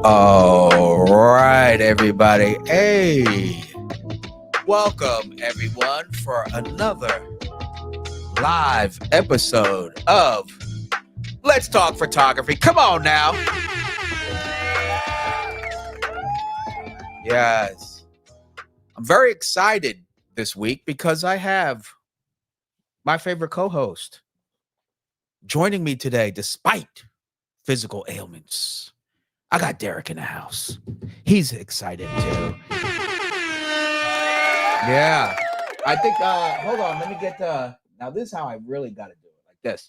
All right, everybody. Hey, welcome everyone for another live episode of Let's Talk Photography. Come on now. Yes. I'm very excited this week because I have my favorite co-host joining me today despite physical ailments. I got Derek in the house. He's excited too. Yeah. I think hold on, let me get now this is how I really got to do it. Like this.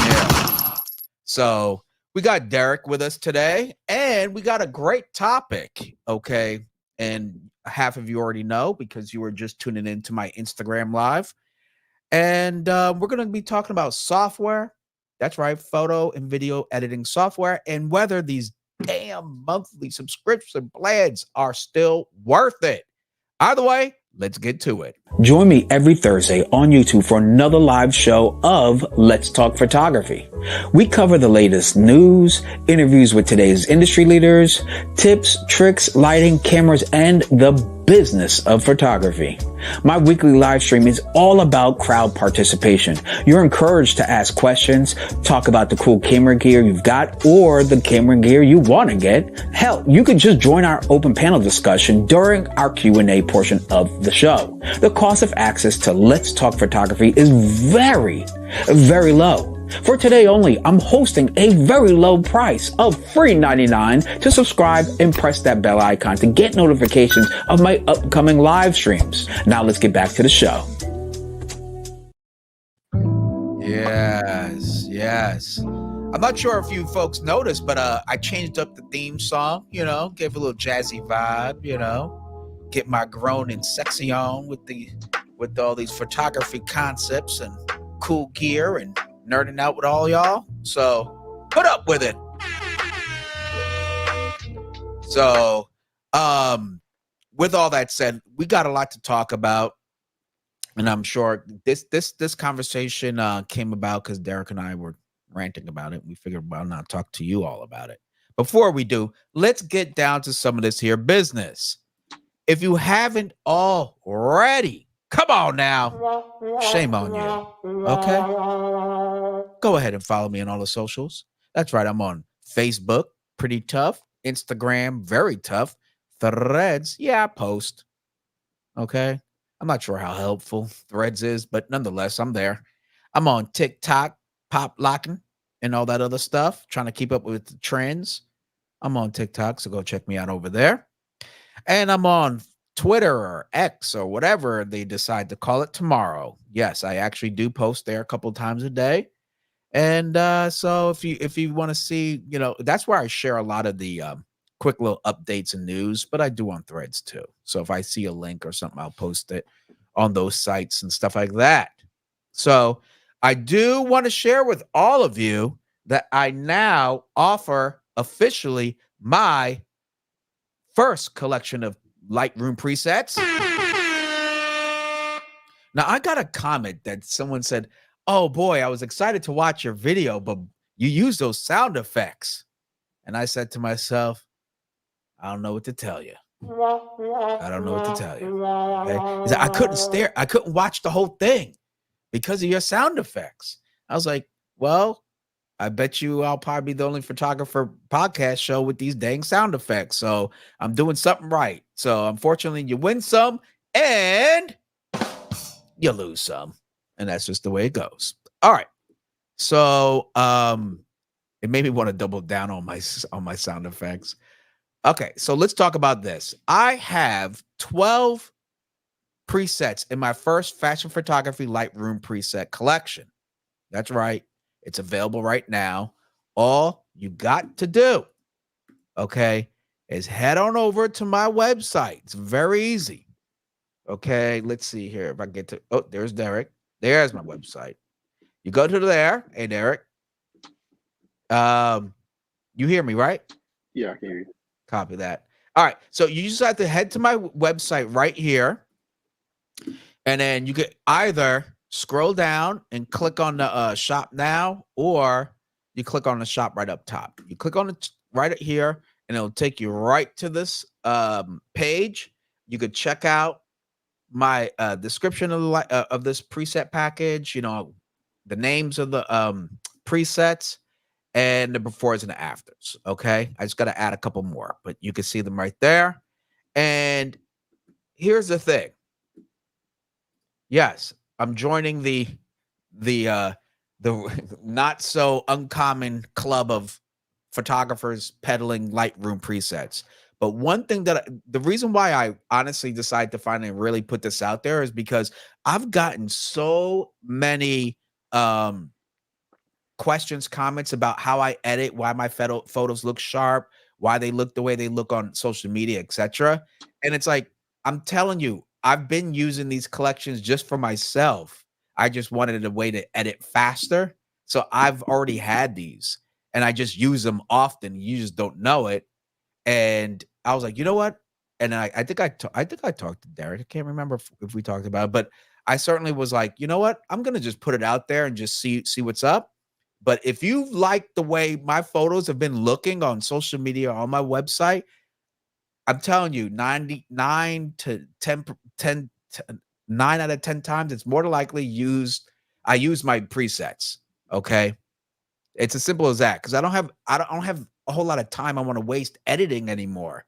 Yeah. So, we got Derek with us today and we got a great topic, okay? And half of you already know because you were just tuning into my Instagram live. And we're going to be talking about software. That's right, photo and video editing software and whether these damn monthly subscription plans are still worth it. Either way, let's get to it. Join me every Thursday on YouTube for another live show of Let's Talk Photography. We cover the latest news, interviews with today's industry leaders, tips, tricks, lighting, cameras, and the business of photography. My weekly live stream is all about crowd participation. You're encouraged to ask questions, talk about the cool camera gear you've got or the camera gear you want to get. Hell, you could just join our open panel discussion during our Q&A portion of the show. The cost of access to Let's Talk Photography is very, very low. For today only, I'm hosting a very low price of free $99 to subscribe and press that bell icon to get notifications of my upcoming live streams. Now let's get back to the show. Yes. I'm not sure if you folks noticed, but I changed up the theme song, gave a little jazzy vibe, get my grown and sexy on with all these photography concepts and cool gear and nerding out with all y'all. So put up with it. So with all that said, we got a lot to talk about. And I'm sure this conversation came about because Derek and I were ranting about it. We figured why not talk to you all about it. Before we do, let's get down to some of this here business. If you haven't already, come on now. Shame on you. Okay? Go ahead and follow me on all the socials. That's right. I'm on Facebook, pretty tough. Instagram, very tough. Threads, yeah, I post. Okay? I'm not sure how helpful Threads is, but nonetheless, I'm there. I'm on TikTok, pop locking, and all that other stuff, trying to keep up with the trends. I'm on TikTok, so go check me out over there. And I'm on Twitter or X or whatever they decide to call it tomorrow. Yes, I actually do post there a couple times a day. And so if you want to see, that's where I share a lot of the quick little updates and news, but I do on Threads too. So if I see a link or something, I'll post it on those sites and stuff like that. So I do want to share with all of you that I now offer officially my first collection of Lightroom presets. Now, I got a comment that someone said, "Oh boy, I was excited to watch your video, but you use those sound effects." And I said to myself, I don't know what to tell you. I don't know what to tell you. Okay? I couldn't watch the whole thing because of your sound effects. I was like, well, I bet you I'll probably be the only photographer podcast show with these dang sound effects. So I'm doing something right. So unfortunately, you win some and you lose some. And that's just the way it goes. All right. So it made me want to double down on my sound effects. Okay, so let's talk about this. I have 12 presets in my first fashion photography Lightroom preset collection. That's right. It's available right now. All you got to do, okay, is head on over to my website. It's very easy. Okay, let's see here. If I get to, there's Derek. There's my website. You go to there. Hey, Derek. You hear me, right? Yeah, I can hear you. Copy that. All right. So you just have to head to my website right here. And then you could either scroll down and click on the shop now, or you click on the shop right up top. You click on the right here, and it'll take you right to this page. You could check out my description of of this preset package. You know, the names of the presets and the befores and the afters. Okay, I just got to add a couple more, but you can see them right there. And here's the thing. Yes, I'm joining the the not so uncommon club of photographers peddling Lightroom presets. But one thing the reason why I honestly decided to finally really put this out there is because I've gotten so many um questions, comments about how I edit, why my photos look sharp, why they look the way they look on social media, etc. And it's like, I'm telling you, I've been using these collections just for myself. I just wanted a way to edit faster. So I've already had these and I just use them often. You just don't know it. And I was like, you know what? And I think I talked to Derek. I can't remember if we talked about it, but I certainly was like, you know what? I'm gonna just put it out there and just see what's up. But if you like the way my photos have been looking on social media on my website, I'm telling you, 99 to 9 out of 10 times, it's more than likely I use my presets. Okay. It's as simple as that because I don't have a whole lot of time I want to waste editing anymore.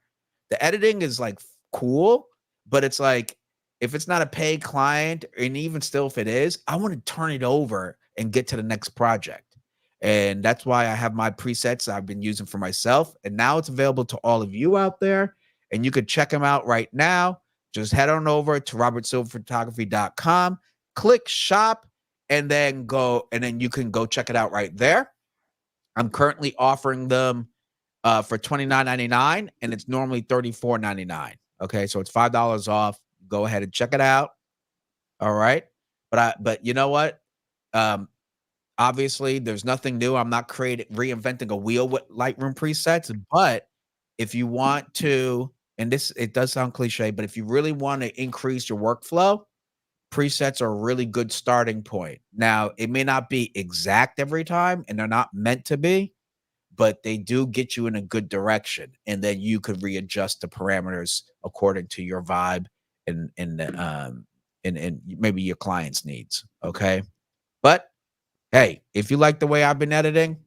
The editing is like cool, but it's like if it's not a paid client, and even still if it is, I want to turn it over and get to the next project. And that's why I have my presets I've been using for myself. And now it's available to all of you out there. And you could check them out right now. Just head on over to robertsilverphotography.com, click shop, and then you can go check it out right there. I'm currently offering them for $29.99, and it's normally $34.99. Okay, so it's $5 off. Go ahead and check it out. All right, but you know what? Um, obviously, there's nothing new. I'm not reinventing a wheel with Lightroom presets. But if you want to, and this it does sound cliche, but if you really want to increase your workflow, presets are a really good starting point. Now, it may not be exact every time, and they're not meant to be, but they do get you in a good direction, and then you could readjust the parameters according to your vibe and maybe your client's needs. Okay, but hey, if you like the way I've been editing,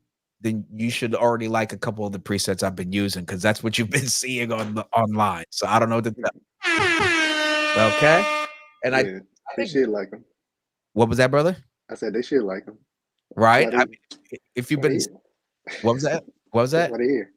then you should already like a couple of the presets I've been using because that's what you've been seeing online. So I don't know what to tell. Okay, and Yeah, I they think should like him. what was that, brother? I said they should like him. That's Right? why I they. mean, if That's you've why been, they. what was that? What was That's that? why they here.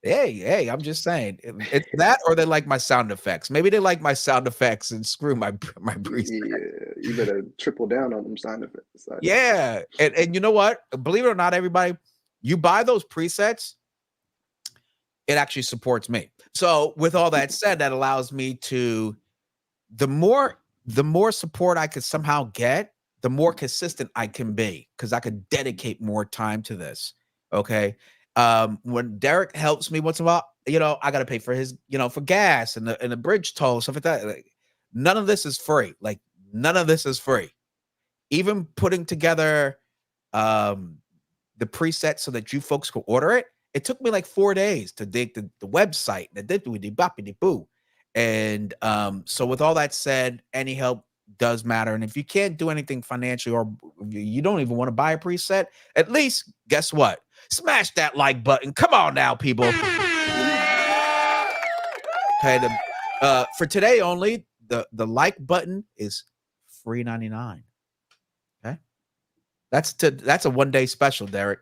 Hey, I'm just saying, it's that or they like my sound effects. Maybe they like my sound effects and screw my preset. Yeah, you better triple down on them side effects. Yeah, and you know what? Believe it or not, everybody, you buy those presets, it actually supports me. So with all that said, that allows me to the more support I could somehow get, the more consistent I can be because I could dedicate more time to this. Okay. When Derek helps me once in a while, I gotta pay for his, for gas and the bridge toll, stuff like that. Like, none of this is free. Like none of this is free. Even putting together um the preset so that you folks could order it, it took me like 4 days to dig the website, the diddly boppity boo. And so with all that said, any help does matter. And if you can't do anything financially or you don't even want to buy a preset, at least guess what? Smash that like button. Come on now, people. Okay, for today only, the like button is free 99. Okay. That's a 1 day special, Derek.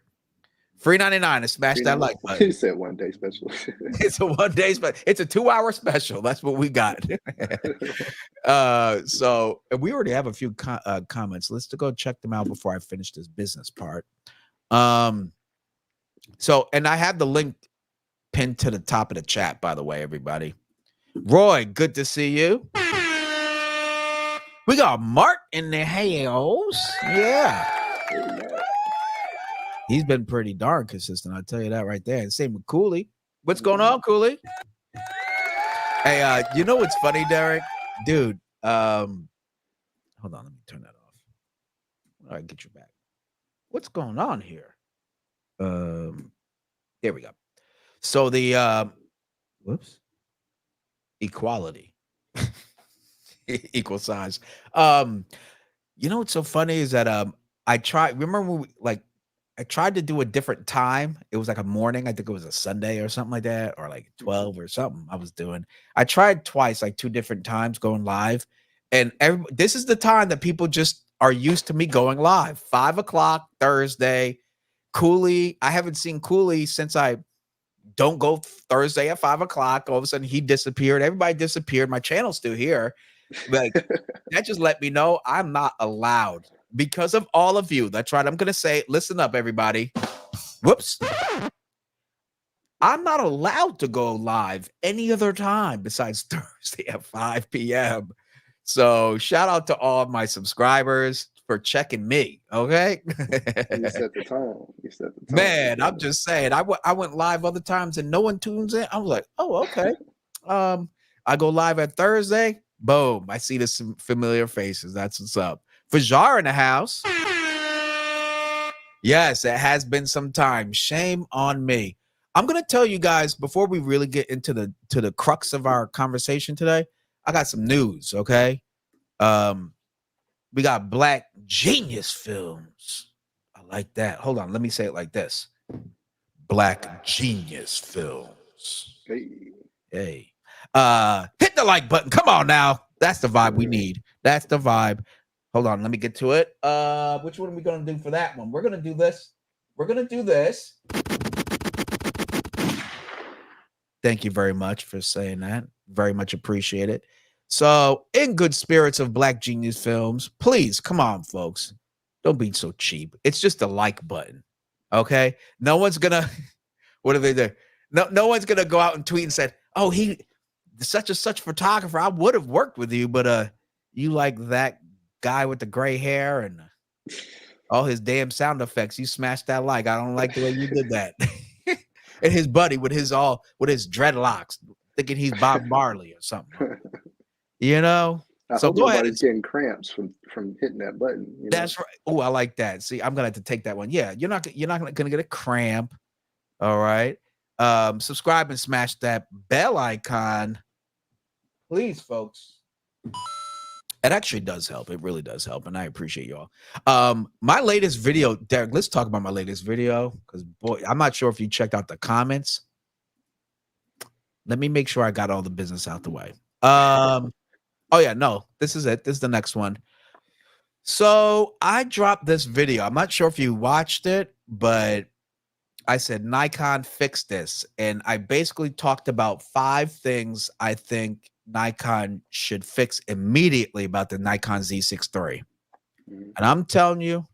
Free 99 to smash Free that 99. like button. He said 1 day special. It's a 1 day special. It's a 2 hour special. That's what we got. So and we already have a few comments. Let's go check them out before I finish this business part. Um, so and I have the link pinned to the top of the chat, by the way, everybody. Roy, good to see you. We got Mark in the house. Yeah. He's been pretty darn consistent. I'll tell you that right there. And same with Cooley. What's going on, Cooley? Hey, you know what's funny, Derek? Dude, hold on, let me turn that off. All right, get you back. What's going on here? There we go. So the whoops, equality, equal size. You know what's so funny is that I tried. Remember when I tried to do a different time. It was like a morning. I think it was a Sunday or something like that, or like 12 or something. I was doing. I tried twice, like two different times going live, and this is the time that people just are used to me going live. 5 o'clock Thursday. Cooley. I haven't seen Cooley since I don't go Thursday at 5 o'clock. All of a sudden he disappeared. Everybody disappeared. My channel's still here. Like that just let me know I'm not allowed because of all of you. That's right. I'm gonna say, listen up, everybody. Whoops. I'm not allowed to go live any other time besides Thursday at 5 p.m. So shout out to all of my subscribers for checking me. Okay. You set the tone. You set the tone. Man, I'm just saying. I went live other times and no one tunes in. I was like, oh, okay. I go live at Thursday. Boom. I see this familiar faces. That's what's up. Fajar in the house. Yes, it has been some time. Shame on me. I'm gonna tell you guys before we really get into the crux of our conversation today. I got some news. Okay. We got Black Genius Films. I like that. Hold on. Let me say it like this. Black Genius Films. Hey. Hit the like button. Come on now. That's the vibe we need. That's the vibe. Hold on. Let me get to it. Which one are we going to do for that one? We're going to do this. We're going to do this. Thank you very much for saying that. Very much appreciate it. So, in good spirits of Black Genius Films, please come on, folks. Don't be so cheap. It's just a like button. Okay. No one's gonna what do they do? No one's gonna go out and tweet and say, oh, he such and such photographer. I would have worked with you, but you like that guy with the gray hair and all his damn sound effects. You smashed that like. I don't like the way you did that. And his buddy with his dreadlocks, thinking he's Bob Marley or something. You know? I hope nobody's getting cramps from hitting that button. That's right. Oh, I like that. See, I'm gonna have to take that one. Yeah, you're not gonna get a cramp. All right. Subscribe and smash that bell icon, please, folks. It actually does help. It really does help, and I appreciate y'all. My latest video, Derek. Let's talk about my latest video because boy, I'm not sure if you checked out the comments. Let me make sure I got all the business out the way. Oh yeah, no, this is it. This is the next one. So I dropped this video. I'm not sure if you watched it, but I said Nikon fix this. And I basically talked about 5 things I think Nikon should fix immediately about the Nikon Z6 III. And I'm telling you,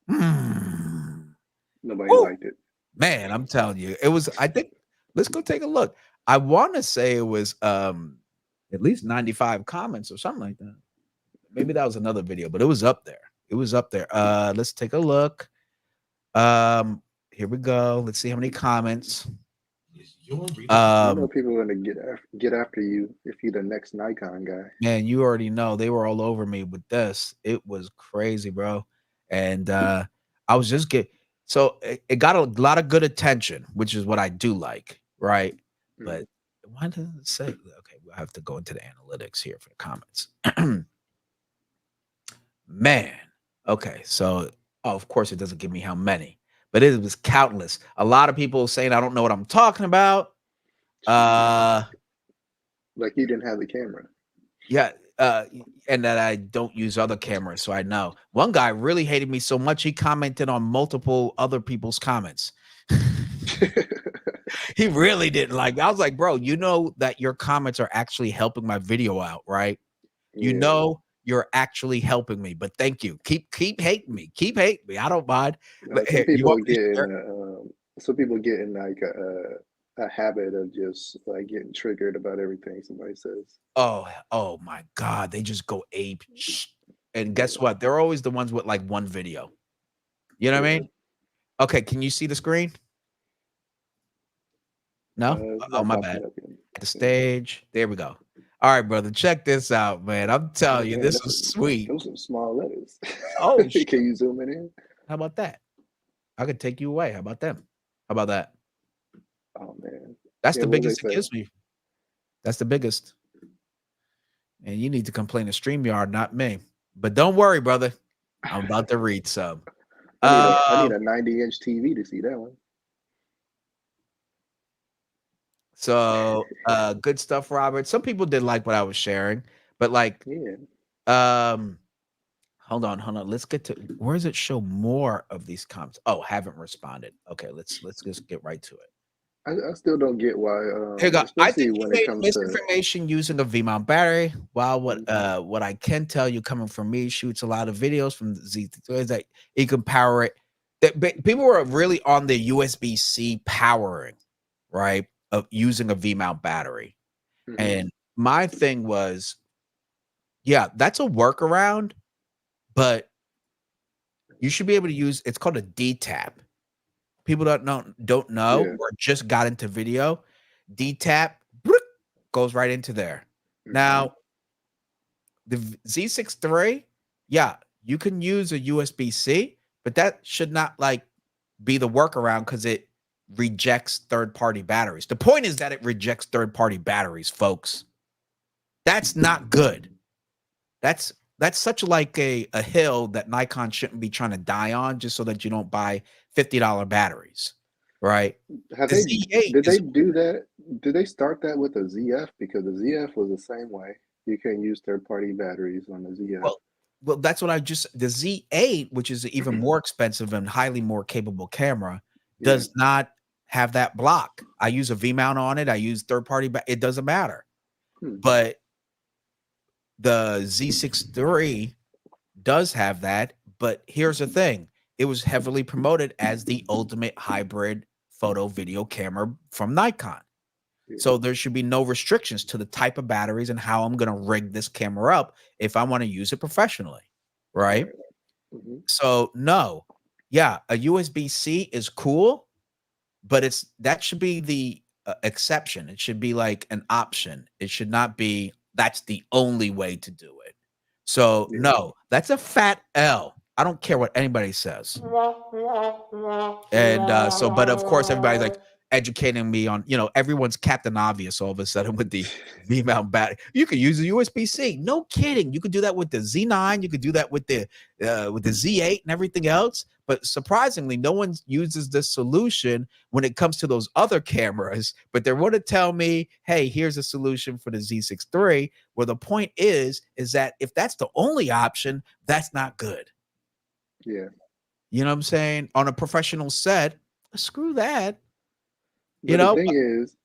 nobody liked it. Man, I'm telling you, it was, I think, let's go take a look. I want to say it was at least 95 comments or something like that. Maybe that was another video, but it was up there. It was up there. Let's take a look. Here we go. Let's see how many comments. You know people are gonna get after you if you're the next Nikon guy. Man, you already know they were all over me with this. It was crazy, bro. And I was just so it got a lot of good attention, which is what I do like, right? But why doesn't it say? Okay, we'll have to go into the analytics here for the comments. Man, okay, so of course it doesn't give me how many, but it was countless. A lot of people saying I don't know what I'm talking about. Like you didn't have the camera. Yeah, and that I don't use other cameras, so I know. One guy really hated me so much he commented on multiple other people's comments. He really didn't like me. I was like, bro, you know that your comments are actually helping my video out, right? You know you're actually helping me, but thank you. Keep hating me. Keep hating me. I don't mind. Some people get in like a habit of just like getting triggered about everything somebody says. Oh my God. They just go ape. And guess what? They're always the ones with like one video. You know what I mean? Okay, can you see the screen? No? Oh, my bad. The stage. There we go. All right, brother. Check this out, man. I'm telling you, this is sweet. Those are small letters. Oh, can you zoom it in? How about that? I could take you away. How about them? How about that? Oh man. That's Yeah, the what they biggest it say? gives me. That's the biggest. And you need to complain to StreamYard, not me. But don't worry, brother. I'm about to read some. I need Um, a 90-inch TV to see that one. good stuff, Robert. Some people did like what I was sharing, but like, Yeah. um, hold on. Let's get to where does it show more of these comments? Oh, haven't responded. Okay, let's just get right to it. I still don't get why, Here you go. I especially think you when it made comes to. misinformation using a V-mount battery. While Mhm. what I can tell you coming from me shoots a lot of videos from the Z is that you can power it. People were really on the USB-C powering, right? Of using a V-mount battery. Mhm. And my thing was, yeah, that's a workaround, but you should be able to use it's called a D-tap. People don't know Yeah. or just got into video. D-tap goes right into there. Mhm. Now, the Z6 III, yeah, you can use a USB-C, but that should not like be the workaround because it rejects third-party batteries. The point is that it rejects third-party batteries, folks. That's not good. That's such like a hill that Nikon shouldn't be trying to die on just so that you don't buy $50 batteries, right? Have The they Z8 did they is do that? Did they start that with the ZF? Because the ZF was the same way. You can use third-party batteries on the ZF. well, that's what I just the Z8, which is an even more expensive and highly more capable camera, Yeah. does not have that block. I use a V mount on it. I use third party, but it doesn't matter. Hmm. But the Z6 III does have that. But here's the thing: it was heavily promoted as the ultimate hybrid photo video camera from Nikon. Yeah. So there should be no restrictions to the type of batteries and how I'm going to rig this camera up if I want to use it professionally, right? Right. Hmm. So no, yeah, a USB-C is cool, but that should be the exception. It should be like an option. It should not be that's the only way to do it. So Yeah. no, that's a fat L. I don't care what anybody says. And but of course, everybody's like educating me on, everyone's Captain Obvious all of a sudden with the V mount battery. You could use a USB C. No kidding. You could do that with the Z9. You could do that with the Z8 and everything else. But surprisingly, no one uses this solution when it comes to those other cameras. But they want to tell me, hey, here's a solution for the Z6 III. Where the point is that if that's the only option, that's not good. Yeah. You know what I'm saying? On a professional set, screw that. You But the know, thing is,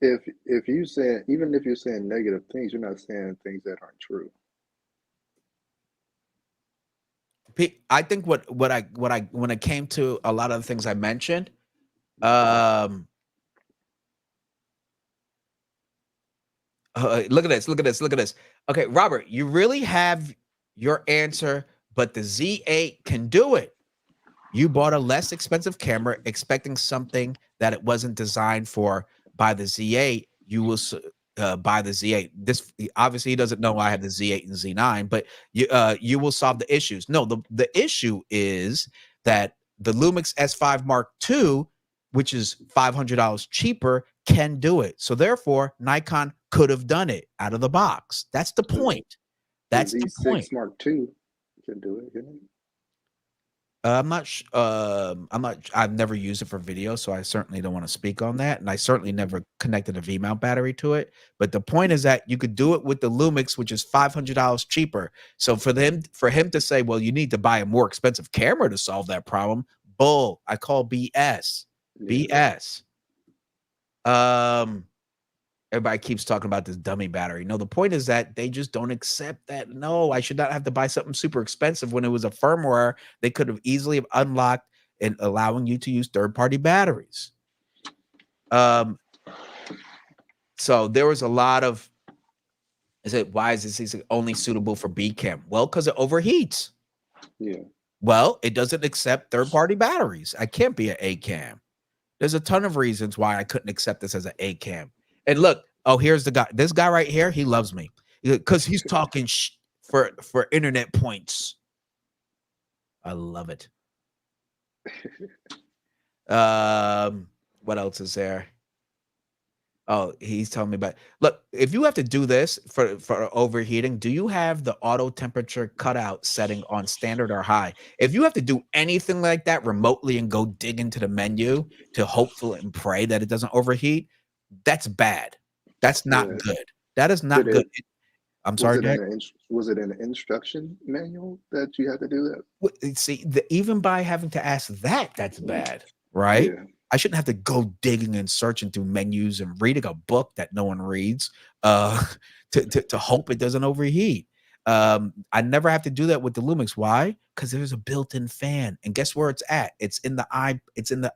if you say even if you're saying negative things, you're not saying things that aren't true. I think what I when it came to a lot of the things I mentioned, um, look at this, look at this, look at this. Okay, Robert, you really have your answer, but the Z8 can do it. You bought a less expensive camera expecting something that it wasn't designed for by the Z8. You will buy the Z8. This obviously he doesn't know I have the Z8 and Z9, but you will solve the issues. No, the issue is that the Lumix S5 Mark II, which is $500 cheaper, can do it. So therefore, Nikon could have done it out of the box. That's the The point. the That's the point. Z6 Mark II can do it, can it? I'm not. I've never used it for video, so I certainly don't want to speak on that. And I certainly never connected a V mount battery to it. But the point is that you could do it with the Lumix, which is $500 cheaper. So for him to say, well, you need to buy a more expensive camera to solve that problem, bull. I call BS. Yeah. BS. Um, Everybody keeps talking about this dummy battery. No, the point is that they just don't accept that. No, I should not have to buy something super expensive when it was a firmware they could have easily have unlocked and allowing you to use third-party batteries. Um, so there was a lot of why is this only suitable for B cam? Well, because it overheats. Yeah. Well, it doesn't accept third-party batteries. I can't be an A cam. There's a ton of reasons why I couldn't accept this as an A cam. And look, oh, here's the guy. This guy right here, he loves me because he's talking for internet points. I love it. What else is there? Oh, he's telling me about. Look, if you have to do this for overheating, do you have the auto temperature cutout setting on standard or high? If you have to do anything like that remotely and go dig into the menu to hopefully and pray that it doesn't overheat, that's bad. That's not Yeah. good. That is Did not good. it I'm was sorry, it in Derek. the was it in the instruction manual that you had to do that? See, even by having to ask that, that's bad, right? Yeah. I shouldn't have to go digging and searching through menus and reading a book that no one reads to hope it doesn't overheat. I never have to do that with the Lumix. Why? Because there's a built-in fan, and guess where it's at? It's in the eye. It's in the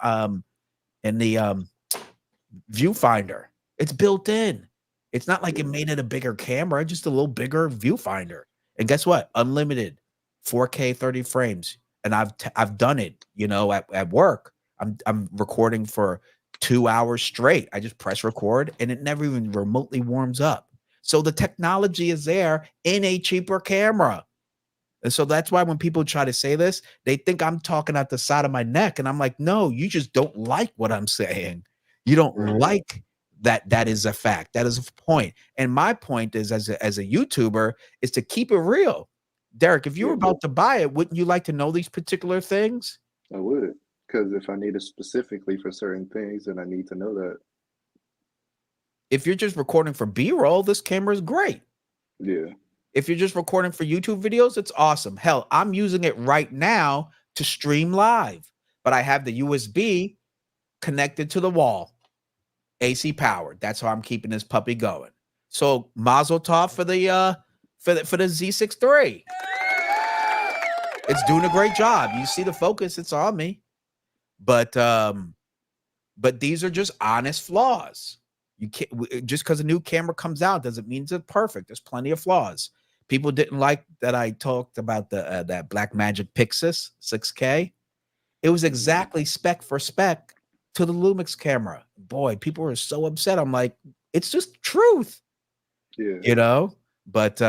viewfinder. It's built in. It's not like it Yeah. made it a bigger camera, just a little bigger viewfinder. And guess what? Unlimited 4K 30 frames. And I've done it, at work. I'm recording for 2 hours straight. I just press record and it never even remotely warms up. So the technology is there in a cheaper camera. And so that's why when people try to say this, they think I'm talking out the side of my neck. And I'm like, no, you just don't like what I'm saying. You don't Right. like that is a fact. That is a point. And my point is as a YouTuber is to keep it real. Derek, if you were Yeah. about to buy it, wouldn't you like to know these particular things? I would. Because if I need it specifically for certain things, then I need to know that. If you're just recording for B-roll, this camera is great. Yeah. If you're just recording for YouTube videos, it's awesome. Hell, I'm using it right now to stream live, but I have the USB connected to the wall, AC powered. That's how I'm keeping this puppy going. So Mazel Tov for the Z6 III. It's doing a great job. You see the focus, it's on me. But these are just honest flaws. You can't just because a new camera comes out doesn't mean it's perfect. There's plenty of flaws. People didn't like that I talked about that Blackmagic Pixis 6K. It was Mhm. exactly spec for spec to the Lumix camera. Boy, people were so upset. I'm like, it's just truth, Yeah. you know. But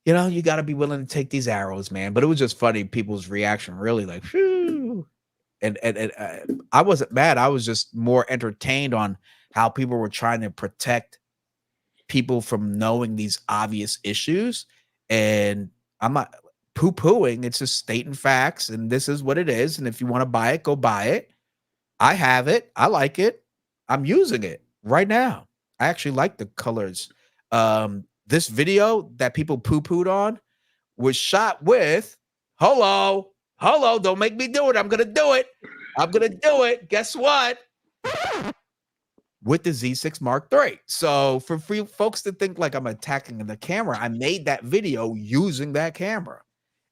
you got to be willing to take these arrows, man. But it was just funny. People's reaction, really, like, phew. And I wasn't mad. I was just more entertained on how people were trying to protect people from knowing these obvious issues. And I'm not poo-pooing. It's just stating facts, and this is what it is. And if you want to buy it, go buy it. I have it. I like it. I'm using it right now. I actually like the colors. This video that people poo-pooed on was shot with hello, don't make me do it. I'm gonna do it. I'm gonna do it. Guess what? With the Z6 Mark III. So for free folks to think like I'm attacking the camera, I made that video using that camera.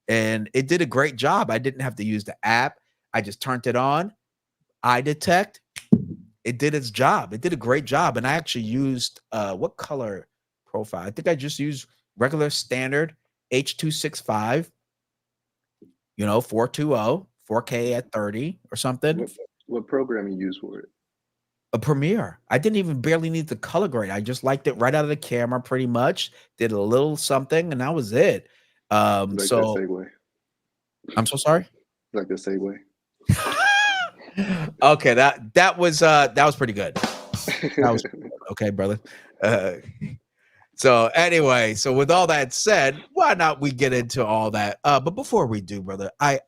And it did a great job. I didn't have to use the app. I just turned it on. I detect. It did its job. It did a great job. And I actually used what color profile? I think I just used regular standard H.265, 420, 4K at 30 or something. What program you use for it? A Premiere. I didn't even barely need the color grade. I just liked it right out of the camera pretty much. Did a little something and that was it. Like that So segue. I'm so sorry. Like the segue. Okay, that was pretty good. That was pretty good. Okay, brother. So anyway, so with all that said, why not we get into all that? But before we do, brother, I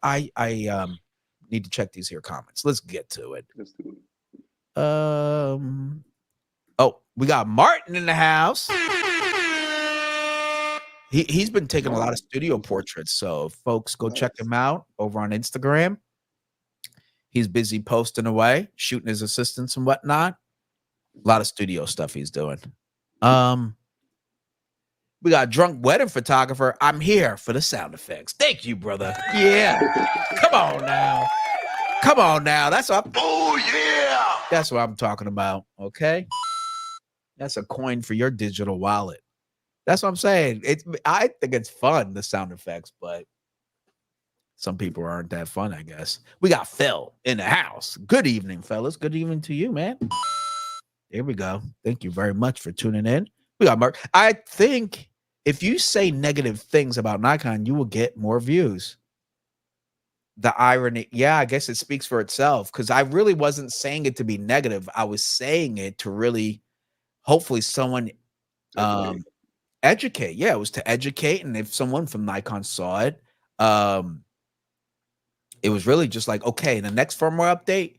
need to check these here comments. Let's get to it. Let's do it. Oh, we got Martin in the house. He's been taking a lot of studio portraits, so folks go check him out over on Instagram. He's busy posting away, shooting his assistants and whatnot. A lot of studio stuff he's doing. We got Drunk Wedding Photographer. I'm here for the sound effects. Thank you, brother. Yeah. Come on now. Come on now. That's what That's what I'm talking about. Okay. That's a coin for your digital wallet. That's what I'm saying. I think it's fun, the sound effects, but some people aren't that fun, I guess. We got Phil in the house. Good evening, fellas. Good evening to you, man. Here we go. Thank you very much for tuning in. We got Mark. I think if you say negative things about Nikon, you will get more views. The irony, yeah, I guess it speaks for itself because I really wasn't saying it to be negative. I was saying it to really hopefully someone Educate. educate. Yeah, it was to educate, and if someone from Nikon saw it, it was really just like, okay, the next firmware update,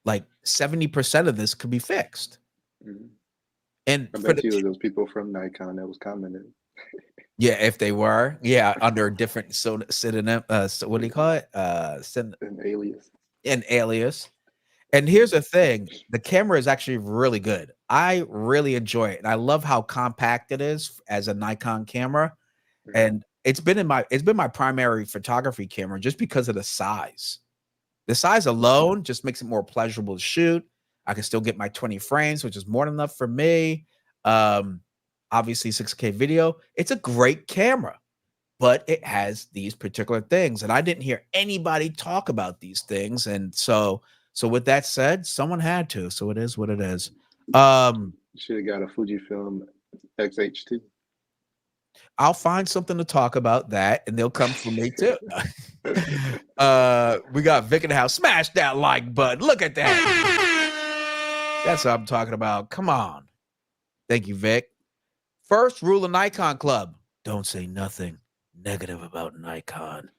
like 70% of this could be fixed. Mhm. And I for bet the you it was those people from Nikon that was commenting. yeah, if they were, yeah, under a different synonym, what do you call it? An alias. An alias. And here's the thing, the camera is actually really good. I really enjoy it. And I love how compact it is as a Nikon camera. Mhm. And it's been my primary photography camera just because of the size. The size alone just makes it more pleasurable to shoot. I can still get my 20 frames, which is more than enough for me. Um, Obviously 6K video. It's a great camera, but it has these particular things, and I didn't hear anybody talk about these things. And so with that said, someone had to. So it is what it is. Should have got a Fujifilm XH2. I'll find something to talk about that, and they'll come from me too. We got Vic in the house. Smash that like button. Look at that. That's what I'm talking about. Come on. Thank you, Vic. First rule of Nikon Club: don't say nothing negative about Nikon.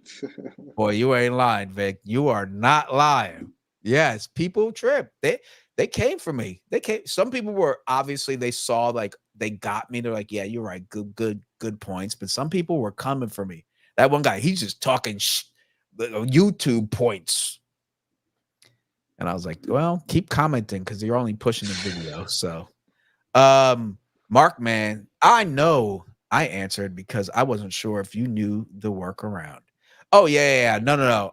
Boy, you ain't lying, Vic. You are not lying. Yes, people trip. They came for me. They came. Some people were obviously they saw like they got me. They're like, yeah, you're right. Good points. But some people were coming for me. That one guy, he's just talking YouTube points. And I was like, well, keep commenting because you're only pushing the video. So Mark, man, I know I answered because I wasn't sure if you knew the workaround. Oh, yeah. No.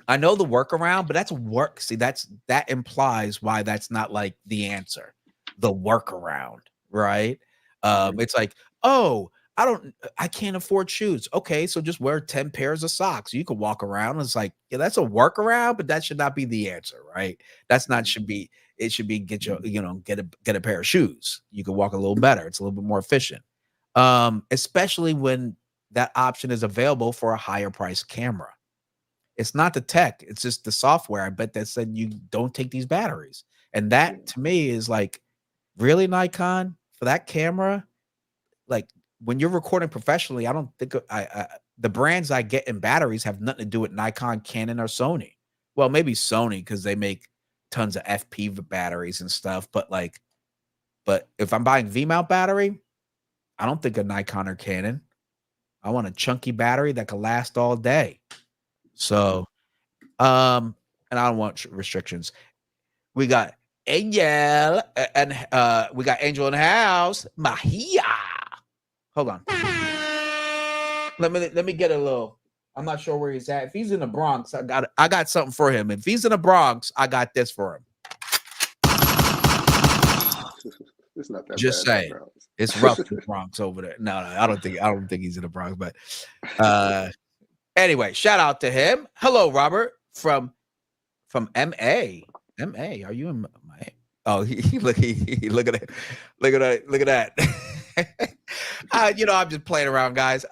I know the workaround, but that's work. See, that implies why that's not like the answer. The workaround, right? Mhm. It's like, oh, I can't afford shoes. Okay, so just wear 10 pairs of socks. You can walk around. It's like, yeah, that's a workaround, but that should not be the answer, right? That's not Mhm. should be it should be get a pair of shoes. You can walk a little better. It's a little bit more efficient. Especially when that option is available for a higher price camera. It's not the tech, it's just the software. I bet that said you don't take these batteries. And Yeah. that to me is like, really, Nikon, for that camera? Like when you're recording professionally, I don't think I the brands I get in batteries have nothing to do with Nikon, Canon, or Sony. Well, maybe Sony because they make tons of FP batteries and stuff. But if I'm buying V mount battery, I don't think a Nikon or Canon. I want a chunky battery that can last all day. So and I don't want restrictions. We got Angel and we got Angel in the house. Mahia. Hold on. Let me get a little. I'm not sure where he's at. If he's in the Bronx, I got something for him. If he's in the Bronx, I got this for him. It's not that Just bad in the saying. Bronx. It's rough in the Bronx over there. No, I don't think he's in the Bronx, but anyway, shout out to him. Hello, Robert from MA. MA, are you in my? Oh, look at that. Look at that. I'm just playing around, guys.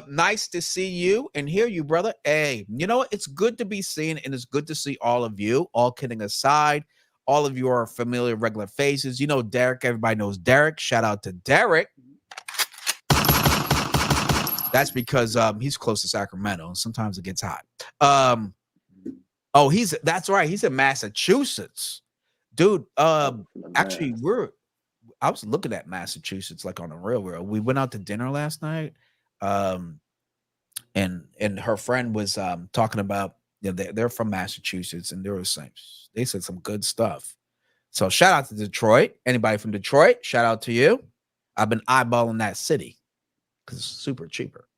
Nice to see you and hear you, brother. Hey, you know what? It's good to be seen, and it's good to see all of you. All kidding aside, all of you are familiar, regular faces. You know Derek. Everybody knows Derek. Shout out to Derek. That's because he's close to Sacramento, and sometimes it gets hot. Oh, that's right. He's in Massachusetts. Dude, Oh, from the actually, mass. I was looking at Massachusetts like on a real. We went out to dinner last night. Um, and her friend was talking about they're from Massachusetts and they said some good stuff. So shout out to Detroit. Anybody from Detroit, shout out to you. I've been eyeballing that city because it's super cheaper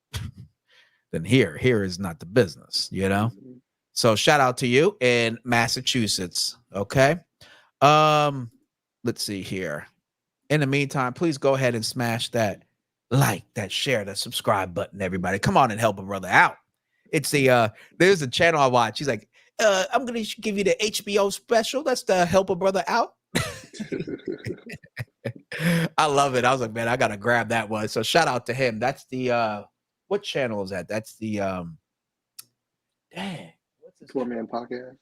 than here. Here is not the business, you know. Mhm. So shout out to you in Massachusetts. Okay. Um, let's see here. In the meantime, please go ahead and smash that like, that share, that subscribe button, everybody. Come on and help a brother out. It's there's a channel I watch. He's like, I'm gonna give you the HBO special. That's to help a brother out. I love it. I was like, man, I gotta grab that one. So shout out to him. That's the what channel is that? That's the dang, what's his Poor channel? Man Podcast.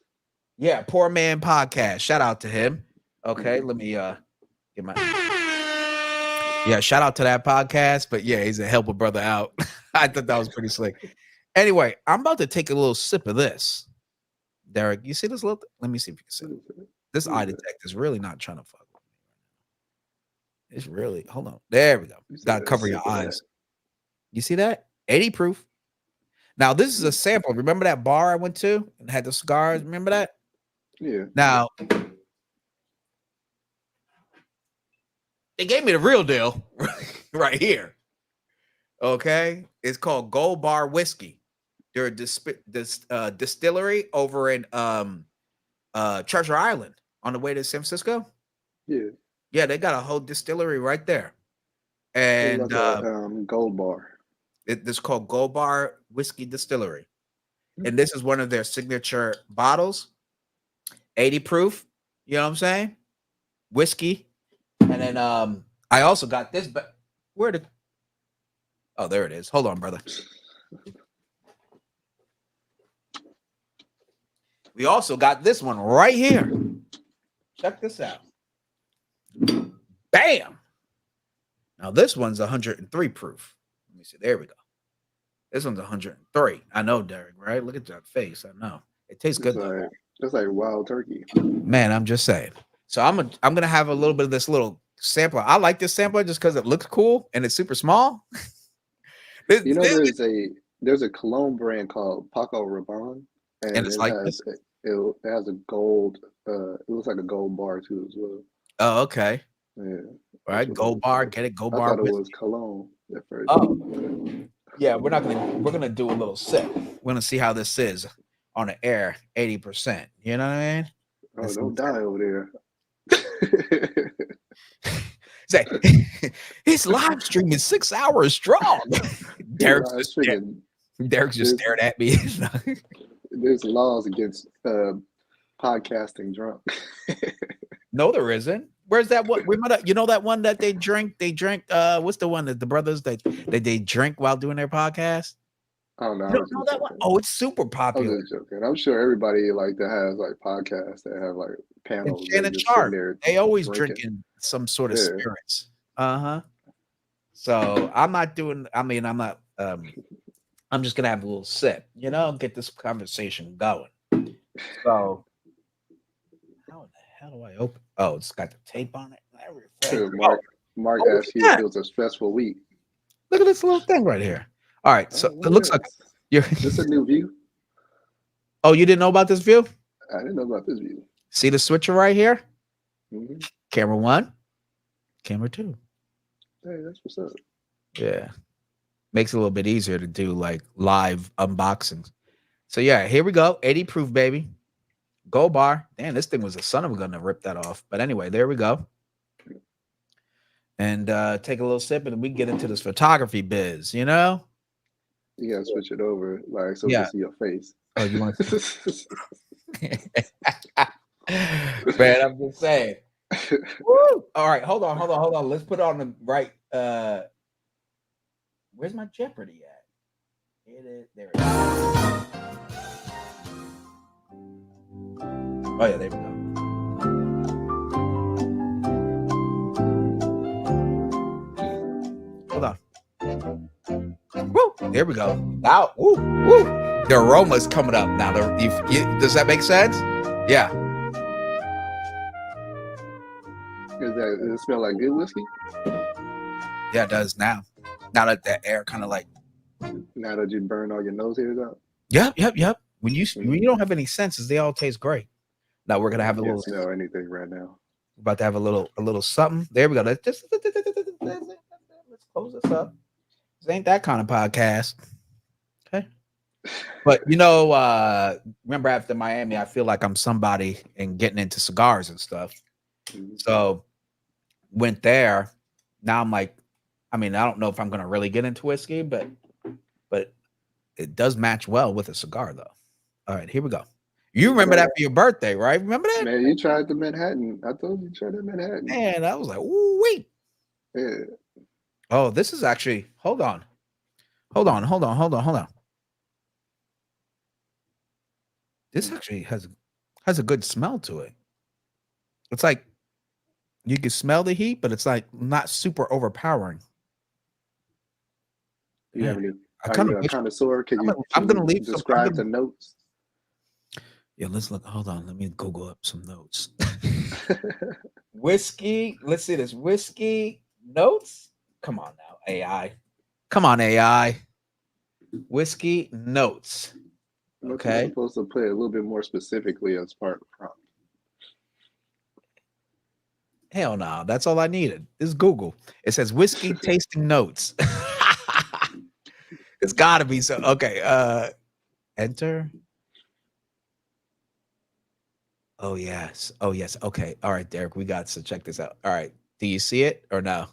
Yeah, Poor Man Podcast. Shout out to him. Okay, Mhm. let me Get my shout out to that podcast. But yeah, he's a help a brother out. I thought that was pretty slick. Anyway, I'm about to take a little sip of this. Derek, you see this little? Let me see if you can see it. This eye detector is really not trying to fuck with me. It's really, hold on. There we go. Got to cover your eyes. You see that? 80 proof. Now, this is a sample. Remember that bar I went to and had the cigars? Remember that? Yeah. Now, they gave me the real deal right here. Okay. It's called Gold Bar Whiskey. They're a distillery over in Treasure Island on the way to San Francisco. Yeah. Yeah, they got a whole distillery right there. And like Gold Bar. It's called Gold Bar Whiskey Distillery. And this is one of their signature bottles. 80 proof. You know what I'm saying? Whiskey. And then I also got this, but oh, there it is. Hold on, brother. We also got this one right here. Check this out. Bam. Now this one's 103 proof. Let me see. There we go. This one's 103. I know, Derek, right? Look at that face. I know. It tastes good though. Just like wild turkey. Man, I'm just saying. So I'm gonna have a little bit of this little sampler. I like this sampler just because it looks cool and it's super small. There's a cologne brand called Paco Rabanne, and it's it has a gold. It looks like a gold bar too as well. Oh, okay. Yeah. All right, gold bar. Get it, gold bar. I thought it was cologne at first. Oh, yeah. We're gonna do a little sip. We're gonna see how this is on the air. 80%. You know what I mean? Oh, don't die over there. Say, his live stream is 6 hours strong. Derek's just stared at me. There's laws against podcasting drunk. No, there isn't. Where's that one? You know that one that they drink? They drink. What's the one that the brothers they drink while doing their podcast? I don't know. You don't know that one? Oh, it's super popular. I'm just joking. I'm sure everybody like that has like podcasts that have like panels. Shannon Sharp. They always drinking some sort of spirits. So I'm not doing. I mean, I'm not. I'm just gonna have a little sip. You know, get this conversation going. So how the hell do I open? Oh, it's got the tape on it. Sure, Mark asked you if it was a stressful week. Look at this little thing right here. All right, so it looks like you're. This a new view. Oh, you didn't know about this view? I didn't know about this view. See the switcher right here? Mm-hmm. Camera 1, camera 2. Hey, that's what's up. Yeah, makes it a little bit easier to do like live unboxings. So yeah, here we go. 80 proof, baby. Gold bar. Damn, this thing was a son of a gun to rip that off. But anyway, there we go. And take a little sip, and we can get into this photography biz. You know. You gotta switch it over, like so we can see your face. Oh, you want to? Man, I'm just saying. Woo! All right, hold on. Let's put on the right. Where's my Jeopardy at? It is there. It is. Oh yeah, there we go. Hold on. Woo! There we go. Now, woo! The aroma's coming up now. Does that make sense? Yeah. Does it smell like good whiskey? Yeah, it does now. Now that the air kind of like. Now that you burn all your nose hairs out. Yep. When you don't have any senses, they all taste great. Now we're gonna have a little. Smell anything right now. About to have a little something. There we go. Let's close this up. This ain't that kind of podcast. Okay. But remember after Miami, I feel like I'm somebody and getting into cigars and stuff. Mm-hmm. So went there. Now I'm like, I mean, I don't know if I'm gonna really get into whiskey, but it does match well with a cigar though. All right, here we go. You remember that for your birthday, right? Remember that? Man, you tried the Manhattan. I told you tried the Manhattan. Man, I was like, ooh, wait. Yeah. Oh, this is actually, hold on. This actually has a good smell to it. It's like You can smell the heat, but it's like not super overpowering. Do you Yeah. have any? I Are kind of you a wish connoisseur? Can you I'm can gonna you leave some. describe the notes? Yeah, let's look. Hold on. Let me Google up some notes. Whiskey. Let's see this. Whiskey notes. Come on now, AI. Come on, AI. Whiskey notes. But you're Okay. supposed to put it a little bit more specifically as part of the prompt. Hell no. That's all I needed. Is Google. It says whiskey tasting notes. It's gotta be so. Okay. Enter. Oh yes. Oh yes. Okay. All right, Derek. We got to check this out. All right. Do you see it or no?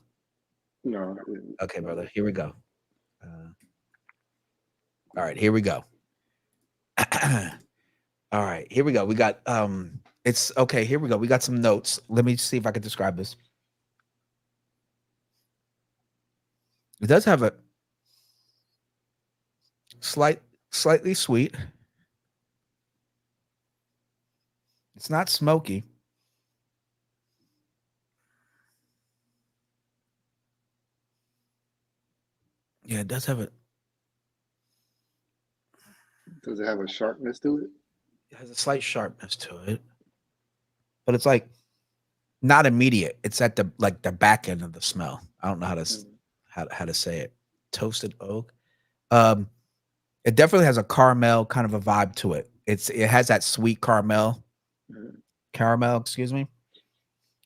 No. Okay, brother. Here we go. All right. Here we go. All right. Here we go. We got it's okay. Here we go. We got some notes. Let me see if I can describe this. It does have a slightly sweet. It's not smoky. Yeah, it does have a. Does it have a sharpness to it? It has a slight sharpness to it, but it's like not immediate. It's at the like the back end of the smell. I don't know how to say it. Toasted oak. Um, it definitely has a caramel kind of a vibe to it. It has that sweet caramel. Caramel, excuse me.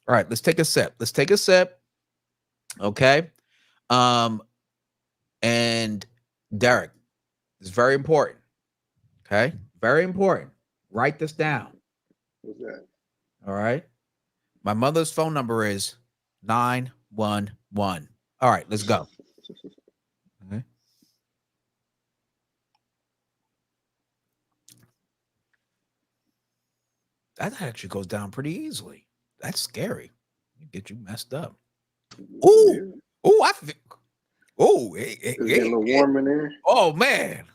All right, let's take a sip. Let's take a sip. Okay. Um, and Derek, it's very important. Okay, very important. Write this down. What's that? All right. My mother's phone number is 911. All right, let's go. Okay. That actually goes down pretty easily. That's scary. Get you messed up. Ooh, ooh, I think. Ooh, It's getting a little warm in there. Oh man.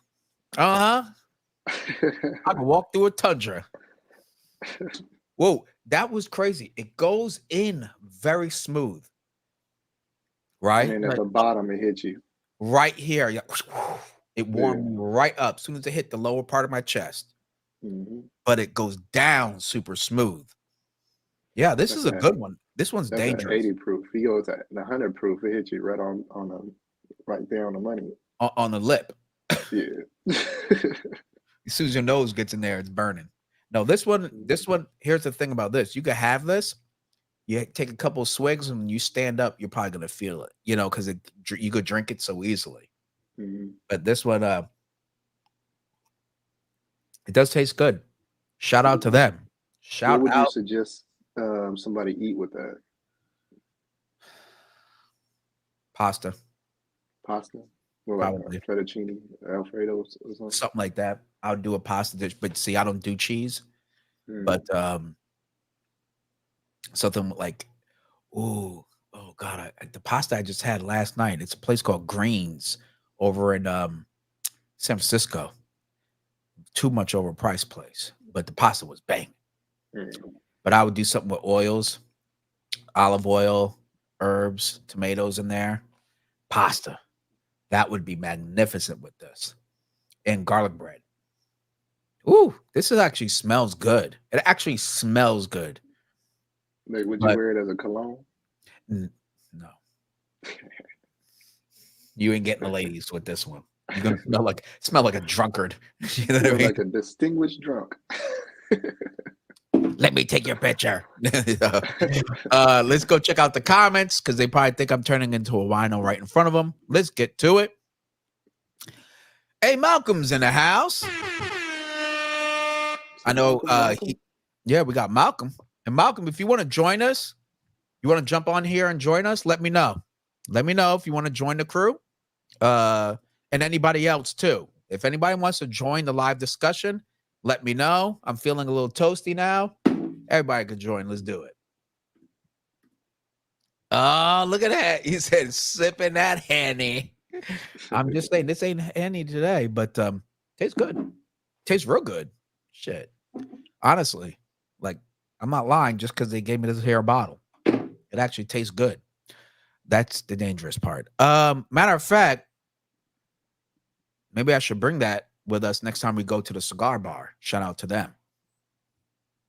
Uh huh. I can walk through a tundra. Whoa, that was crazy. It goes in very smooth. Right? And then at the bottom, it hits you. Right here. It warmed me right up as soon as it hit the lower part of my chest. But it goes down super smooth. Yeah, this is a good one. This one's dangerous. 80 proof. He goes at 100 proof. It hits you right on right there on the money. On the lip. Yeah. As soon as your nose gets in there, it's burning. No, this one, here's the thing about this. You can have this. You take a couple of swigs, and when you stand up, you're probably gonna feel it, because you could drink it so easily. But this one, it does taste good. Shout out to them. What would you suggest somebody eat with that? Pasta. Pasta? Well, like fettuccine, Alfredo, or something like that. I would do a pasta dish, but see, I don't do cheese. But something like, oh God, the pasta I just had last night. It's a place called Greens over in San Francisco. Too much overpriced place, but the pasta was bang. But I would do something with oils, olive oil, herbs, tomatoes in there, pasta. That would be magnificent with this, and garlic bread. Ooh, this actually smells good. It actually smells good. Like, would you wear it as a cologne? No. You ain't getting the ladies with this one. You're gonna smell like a drunkard. You know what I mean? Like a distinguished drunk. Let me take your picture. Let's go check out the comments because they probably think I'm turning into a wino right in front of them. Let's get to it. Hey, Malcolm's in the house. I know. We got Malcolm. And Malcolm, if you want to join us, you want to jump on here and join us, let me know. Let me know if you want to join the crew. And anybody else too. If anybody wants to join the live discussion, let me know. I'm feeling a little toasty now. Everybody can join. Let's do it. Oh, look at that. He said sipping that Henny. I'm just saying this ain't Henny today, but tastes good. Tastes real good. Shit. Honestly, like I'm not lying just because they gave me this here bottle. It It actually tastes good. That's the dangerous part. Matter of fact, maybe I should bring that with us next time we go to the cigar bar. Shout out to them.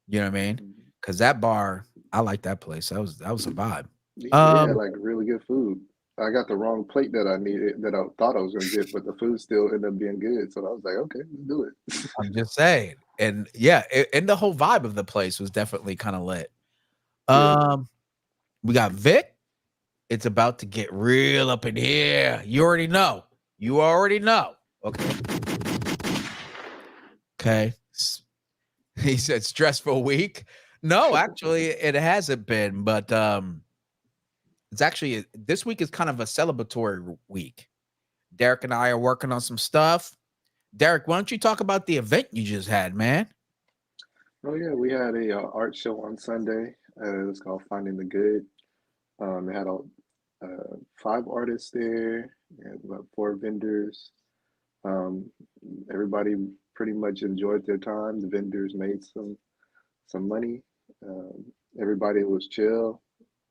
You know what I mean? Mhm. Because that bar, I like that place. That was a vibe. They had Um, like really good food. I got the wrong plate that I needed that I thought I was gonna get, but the food still ended up being good. So I was like, okay, let's do it. I'm just saying, and yeah, and the whole vibe of the place was definitely kind of lit. Yeah. Um, we got Vic. It's about to get real up in here. You already know. You already know. Okay. Okay. He said stressful week. No, actually, it hasn't been, but it's actually this week is kind of a celebratory week. Derek and I are working on some stuff. Derek, why don't you talk about the event you just had, man? Oh yeah, we had a art show on Sunday. It was called Finding the Good. They had five artists there and about four vendors. Um, Everybody pretty much enjoyed their time. The vendors made some money. Um, Everybody was chill.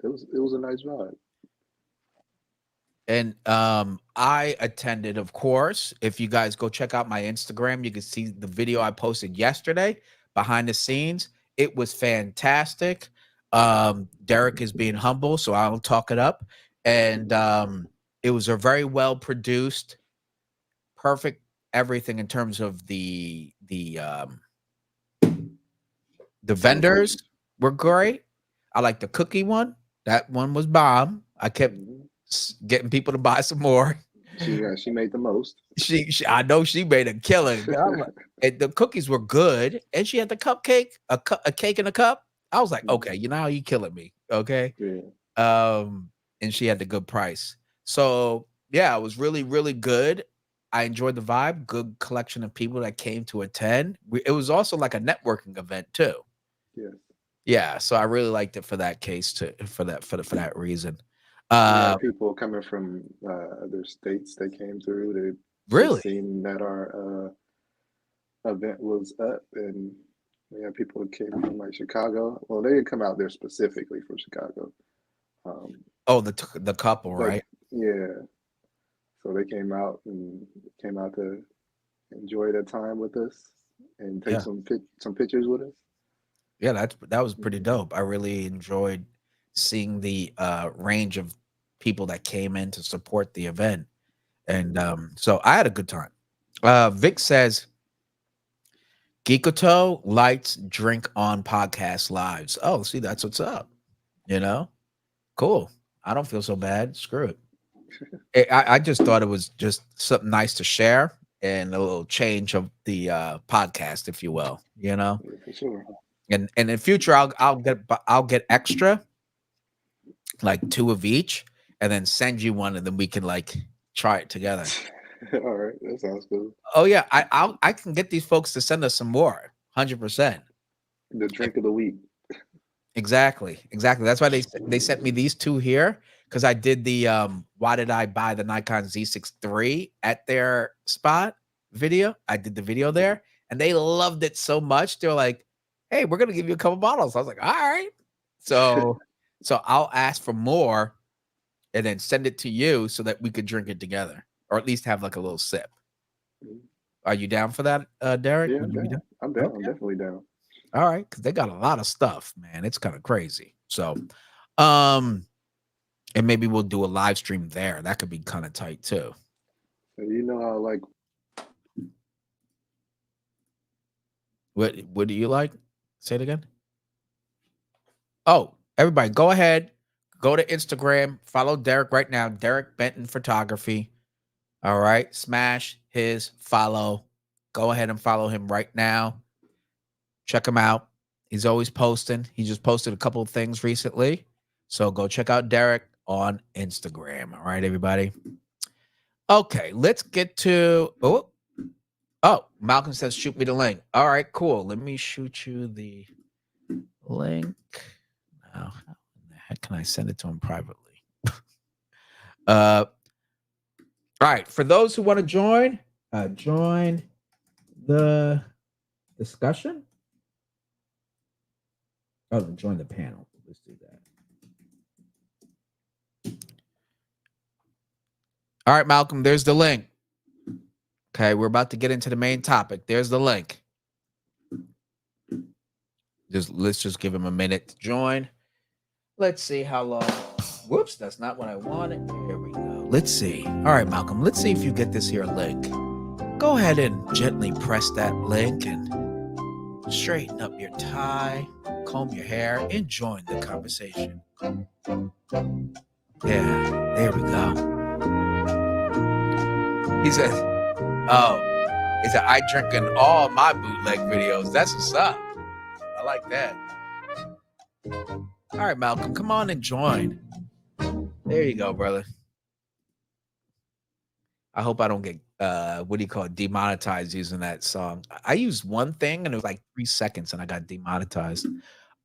It was a nice vibe. And I attended, of course. If you guys go check out my Instagram, you can see the video I posted yesterday behind the scenes. It was fantastic. Derek is being humble, so I'll talk it up. And it was a very well produced, perfect everything in terms of the vendors Celebration. were great. I like the cookie one. That one was bomb. I kept Mhm. getting people to buy some more. She made the most. I know she made a killing. And the cookies were good, and she had the cupcake, a cake in a cup. I was like, okay, Mhm. you know how you killing me, okay? Yeah. Um, and she had the good price. So yeah, it was really, really good. I enjoyed the vibe. Good collection of people that came to attend. It was also like a networking event too. Yes. Yeah, so I really liked it for that case too. For that reason. We Uh, had people coming from other states that came through to just really? seeing that our event was up, and we had people who came from like Chicago. Well, they didn't come out there specifically from Chicago, um, Oh, the couple, but right? yeah, so they came out to enjoy their time with us and take Yeah. some pictures with us. Yeah, that was pretty Mhm. dope. I really enjoyed seeing the range of people that came in to support the event. And Mhm. so I had a good time. Vic says Gikoto lights drink on podcast lives. Oh, see, that's what's up. You know, cool. I don't feel so bad. Screw it. I just thought it was just something nice to share and a little change of the podcast, if you will. You know, Yeah, for sure. and in the future, I'll get extra like two of each, and then send you one, and then we can like try it together. All right, that sounds cool. Oh yeah, I can get these folks to send us some more. 100%. The drink of the week. Exactly, exactly. That's why they sent me these two here because I did the why did I buy the Nikon Z6 III at their spot video. I did the video there, and they loved it so much. They're like, "Hey, we're gonna give you a couple bottles." I was like, "All right." So so I'll ask for more and then send it to you so that we could drink it together, or at least have like a little sip. Are you down for that, Derek? Yeah, Would I'm you be down? down. I'm down. I'm Okay. definitely down. All right, because they got a lot of stuff, man. It's kind of crazy. So, um, and maybe we'll do a live stream there. That could be kind of tight too. So you know how like What do you like? Say it again. Oh, everybody, go ahead, go to Instagram, follow Derek right now. Derek Benton Photography. All right, smash his follow. Go ahead and follow him right now. Check him out. He's always posting. He just posted a couple of things recently. So go check out Derek on Instagram. All right, everybody. Okay, let's get to Malcolm says shoot me the link. All right, cool. Let me shoot you the link. Now, how in the heck can I send it to him privately? All right. For those who want to join the discussion. Oh, join the panel. Let's do that. All right, Malcolm, there's the link. Okay, we're about to get into the main topic. There's the link. Let's just give him a minute to join. Let's see how long. Whoops, that's not what I wanted. Here we go. Let's see. All right, Malcolm, let's see if you get this here link. Go ahead and gently press that link and straighten up your tie, comb your hair, and join the conversation. Yeah, there we go. He said, I drink in all my bootleg videos. That's what's up. I like that. All right, Malcolm, come on and join. There you go, brother. I hope I don't get demonetized using that song. I used one thing and it was like 3 seconds and I got demonetized.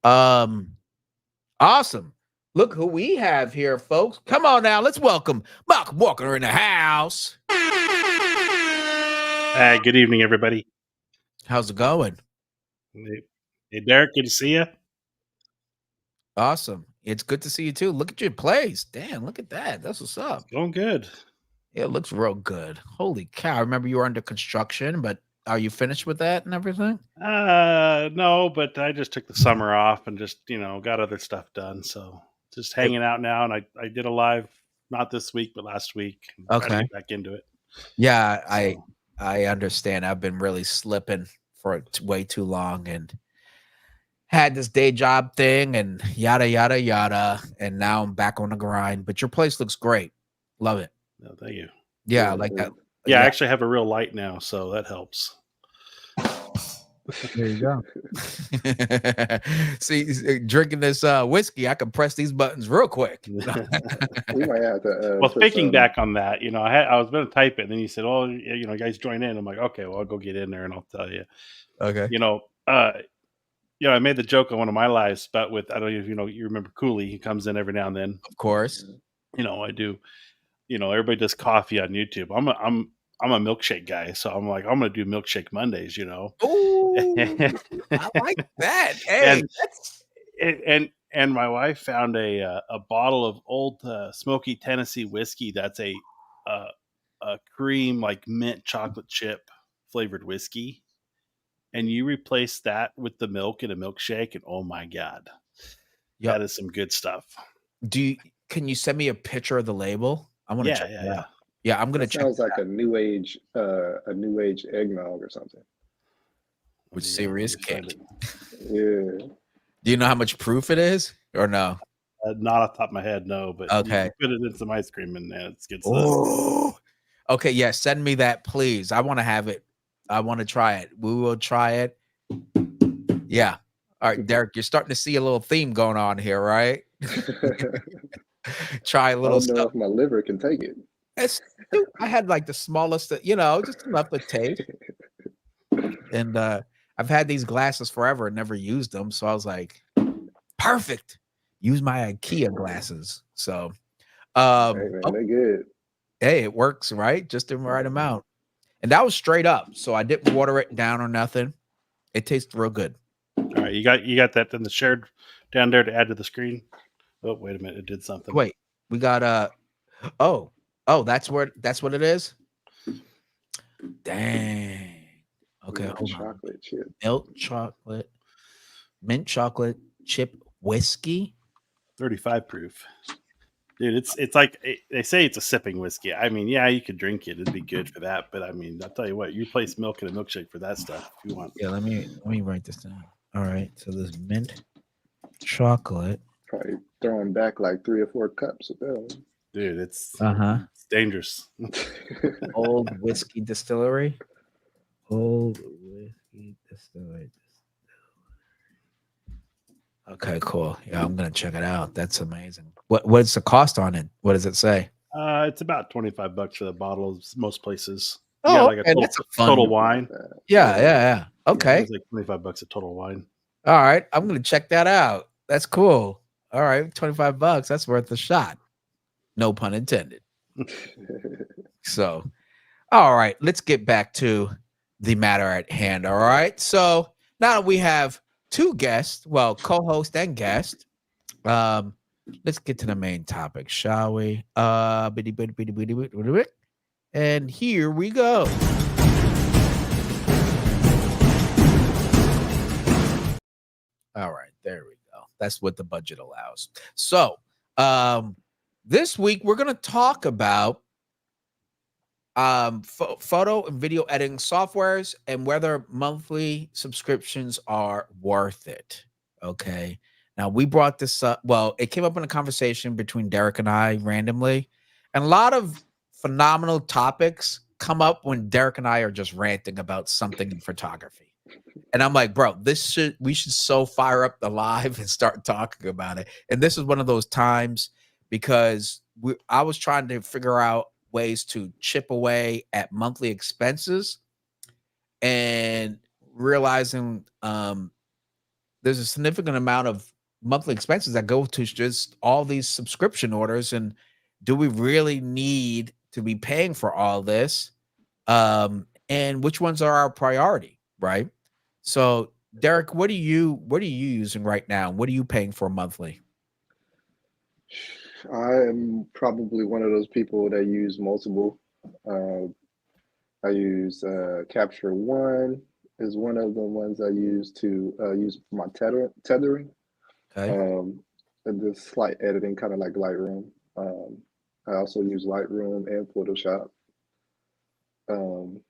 Awesome. Look who we have here, folks. Come on now, let's welcome Malcolm Walker in the house. Good evening, everybody. How's it going? Hey, Derek, good to see you. Awesome. It's good to see you too. Look at your place. Damn, look at that. That's what's up. It's going good. Yeah, it looks real good. Holy cow. I remember you were under construction, but are you finished with that and everything? No, but I just took the summer off and just, got other stuff done. So just hanging out now. And I did a live, not this week, but last week. Trying to get back into it. Yeah, I understand. I've been really slipping for way too long and had this day job thing and yada, yada, yada. And now I'm back on the grind. But your place looks great. Love it. No, thank you. Yeah, I like that. Yeah, I actually have a real light now, so that helps. There you go. See, drinking this whiskey, I can press these buttons real quick. We might have to. Well, speaking back on that, I was going to type it, and then you said, "Oh, guys, join in." I'm like, "Okay, well, I'll go get in there, and I'll tell you." Okay. I made the joke on one of my lives, but I don't know if you remember Cooley. He comes in every now and then. Of course. I do. Everybody does coffee on YouTube. I'm a milkshake guy, so I'm like, I'm gonna do milkshake Mondays. Ooh, I like that. Hey, and my wife found a bottle of old smoky Tennessee whiskey that's a cream like mint chocolate chip flavored whiskey, and you replace that with the milk in a milkshake, and oh my god, that is some good stuff. Can you send me a picture of the label? I want to check it out. Yeah, I'm gonna check. Sounds like a new age eggnog or something. With serious kick. Yeah. Do you know how much proof it is, or no? Not off the top of my head, no. But okay, you put it in some ice cream, and it's good stuff. Oh. Okay, yeah, send me that, please. I want to have it. I want to try it. We will try it. Yeah. All right, Derek, you're starting to see a little theme going on here, right? Try a little. I don't know if my liver can take it. I had like the smallest, just enough to taste. And I've had these glasses forever and never used them. So I was like, perfect. Use my IKEA glasses. So hey, man, they're good. Hey, it works, right? Just the right amount. And that was straight up. So I didn't water it down or nothing. It tastes real good. All right, you got that in the shared down there to add to the screen. Oh, wait a minute, it did something. Wait, we got oh, that's what it is. Dang. Okay, hold chocolate on. chip. Mint chocolate chip whiskey. 35 proof. Dude, it's like they say it's a sipping whiskey. I mean, yeah, you could drink it; it'd be good for that. But I mean, I'll tell you what, you replace milk in a milkshake for that stuff if you want. Yeah, let me write this down. All right, so this mint chocolate. Probably throwing back like 3 or 4 cups of that. Dude, it's dangerous. Old whiskey distillery. Old whiskey distillery. Okay, cool. Yeah, I'm gonna check it out. That's amazing. What's the cost on it? What does it say? It's about $25 for the bottle. Most places. Oh, like a total wine. Yeah. Okay, it's like $25 a total wine. All right, I'm gonna check that out. That's cool. All right, $25. That's worth a shot. No pun intended. So, all right, let's get back to the matter at hand. All right. So now we have 2 guests, well, co-host and guest. let's get to the main topic, shall we? And here we go. All right, there we go. That's what the budget allows. So, this week we're going to talk about photo and video editing softwares and whether monthly subscriptions are worth it. Okay. Now we brought this up. Well, it came up in a conversation between Derek and I randomly, and a lot of phenomenal topics come up when Derek and I are just ranting about something in photography. And I'm like, bro, we should so fire up the live and start talking about it. And this is one of those times because I was trying to figure out ways to chip away at monthly expenses and realizing there's a significant amount of monthly expenses that go to just all these subscription orders. And do we really need to be paying for all this? And which ones are our priority, right? So, Derek, what are you using right now? What are you paying for monthly? I am probably one of those people that use multiple. Uh, I use Capture One is one of the ones I use to use for my tethering. Okay. And this slight editing, kind of like Lightroom. I also use Lightroom and Photoshop um,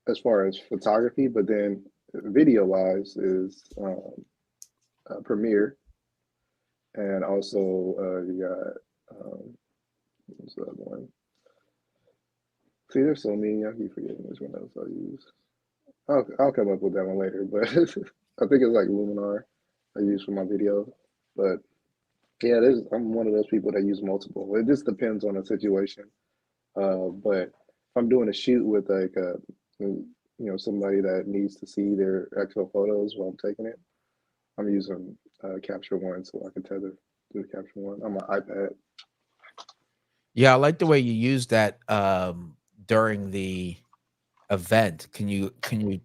as far as photography, but then video wise is Premiere, and also you got what's the other one? See, there's so many. I keep forgetting which one else I use. I'll come up with that one later, but I think it's like Luminar I use for my video. But yeah, I'm one of those people that use multiple. It just depends on the situation. But if I'm doing a shoot with like somebody that needs to see their actual photos while I'm taking it, I'm using Capture One so I can tether to the Capture One on my iPad. Yeah, I like the way you use that during the event. Can you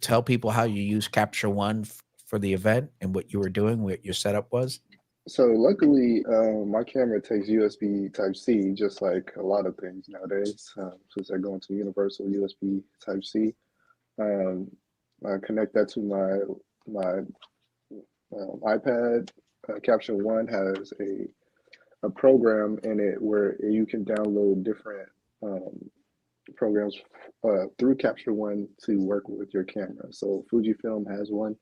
tell people how you use Capture One for the event and what you were doing, what your setup was? So luckily, my camera takes USB Type C, just like a lot of things nowadays. Since they're going to universal USB Type C, um, I connect that to my iPad. Capture One has a program in it where you can download different programs through Capture One to work with your camera. So Fujifilm has one.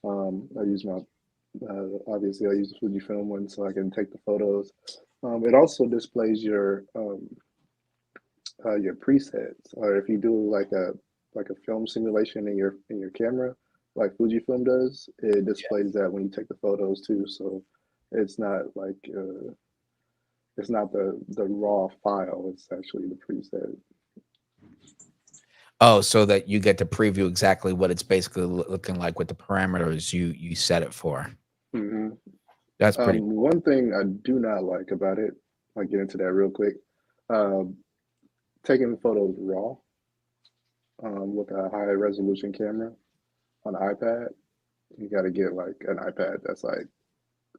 I use my obviously I use the Fujifilm one so I can take the photos. It also displays your presets, or if you do like a film simulation in your camera, like Fujifilm does, it displays that when you take the photos too. So it's not like it's not the raw file; it's actually the preset. Oh, so that you get to preview exactly what it's basically looking like with the parameters you set it for. Hmm. That's pretty cool. One thing I do not like about it, I'll get into that real quick. Um, Taking photos raw with a high resolution camera on an iPad, you got to get like an iPad that's like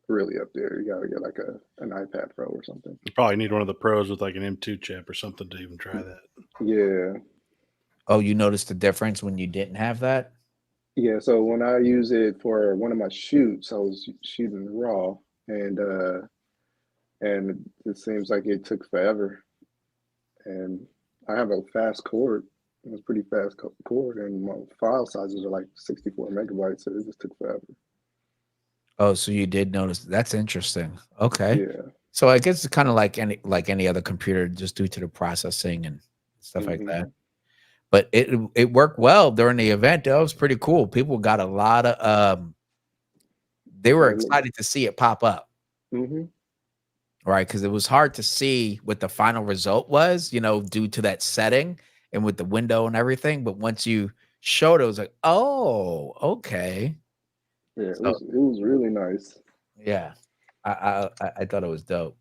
really up there. You got to get like an iPad Pro or something. You probably need one of the pros with like an M2 chip or something to even try that. Yeah. Oh, you noticed the difference when you didn't have that? Yeah. So when I use it for one of my shoots, I was shooting raw, and it seems like it took forever. And I have a fast cord. It was pretty fast cord, and my file sizes are like 64 megabytes, so it just took forever. Oh, so you did notice. That's interesting. Okay. Yeah. So I guess it's kind of like any other computer, just due to the processing and stuff like Hmm. that. But it worked well during the event. That was pretty cool. People got a lot of they were excited to see it pop up. Hmm. Right, because it was hard to see what the final result was, due to that setting and with the window and everything, but once you showed it, was like, "Oh, okay." Yeah, So, it was really nice. yeah, I thought it was dope.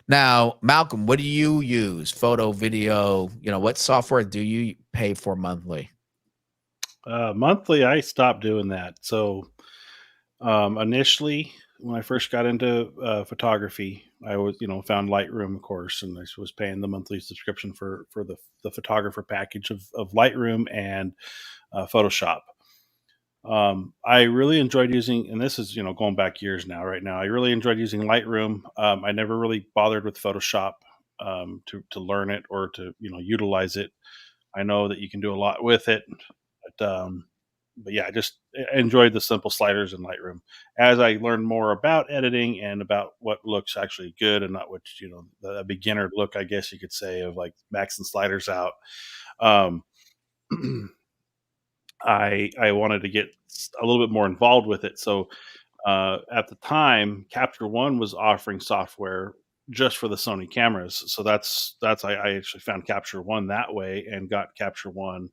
Now, Malcolm, what do you use? Photo, video, what software do you pay for monthly? Monthly, I stopped doing that. So initially, when I first got into photography, I was, found Lightroom, of course, and I was paying the monthly subscription for the photographer package of Lightroom and Photoshop. I really enjoyed using, and this is, going back years now. Right now, I really enjoyed using Lightroom. I never really bothered with Photoshop to learn it or to utilize it. I know that you can do a lot with it, but yeah, I just enjoyed the simple sliders in Lightroom. As I learned more about editing and about what looks actually good and not what the beginner look, I guess you could say, of like maxing sliders out. Um, I wanted to get a little bit more involved with it. So at the time, Capture One was offering software just for the Sony cameras. So I actually found Capture One that way and got Capture One,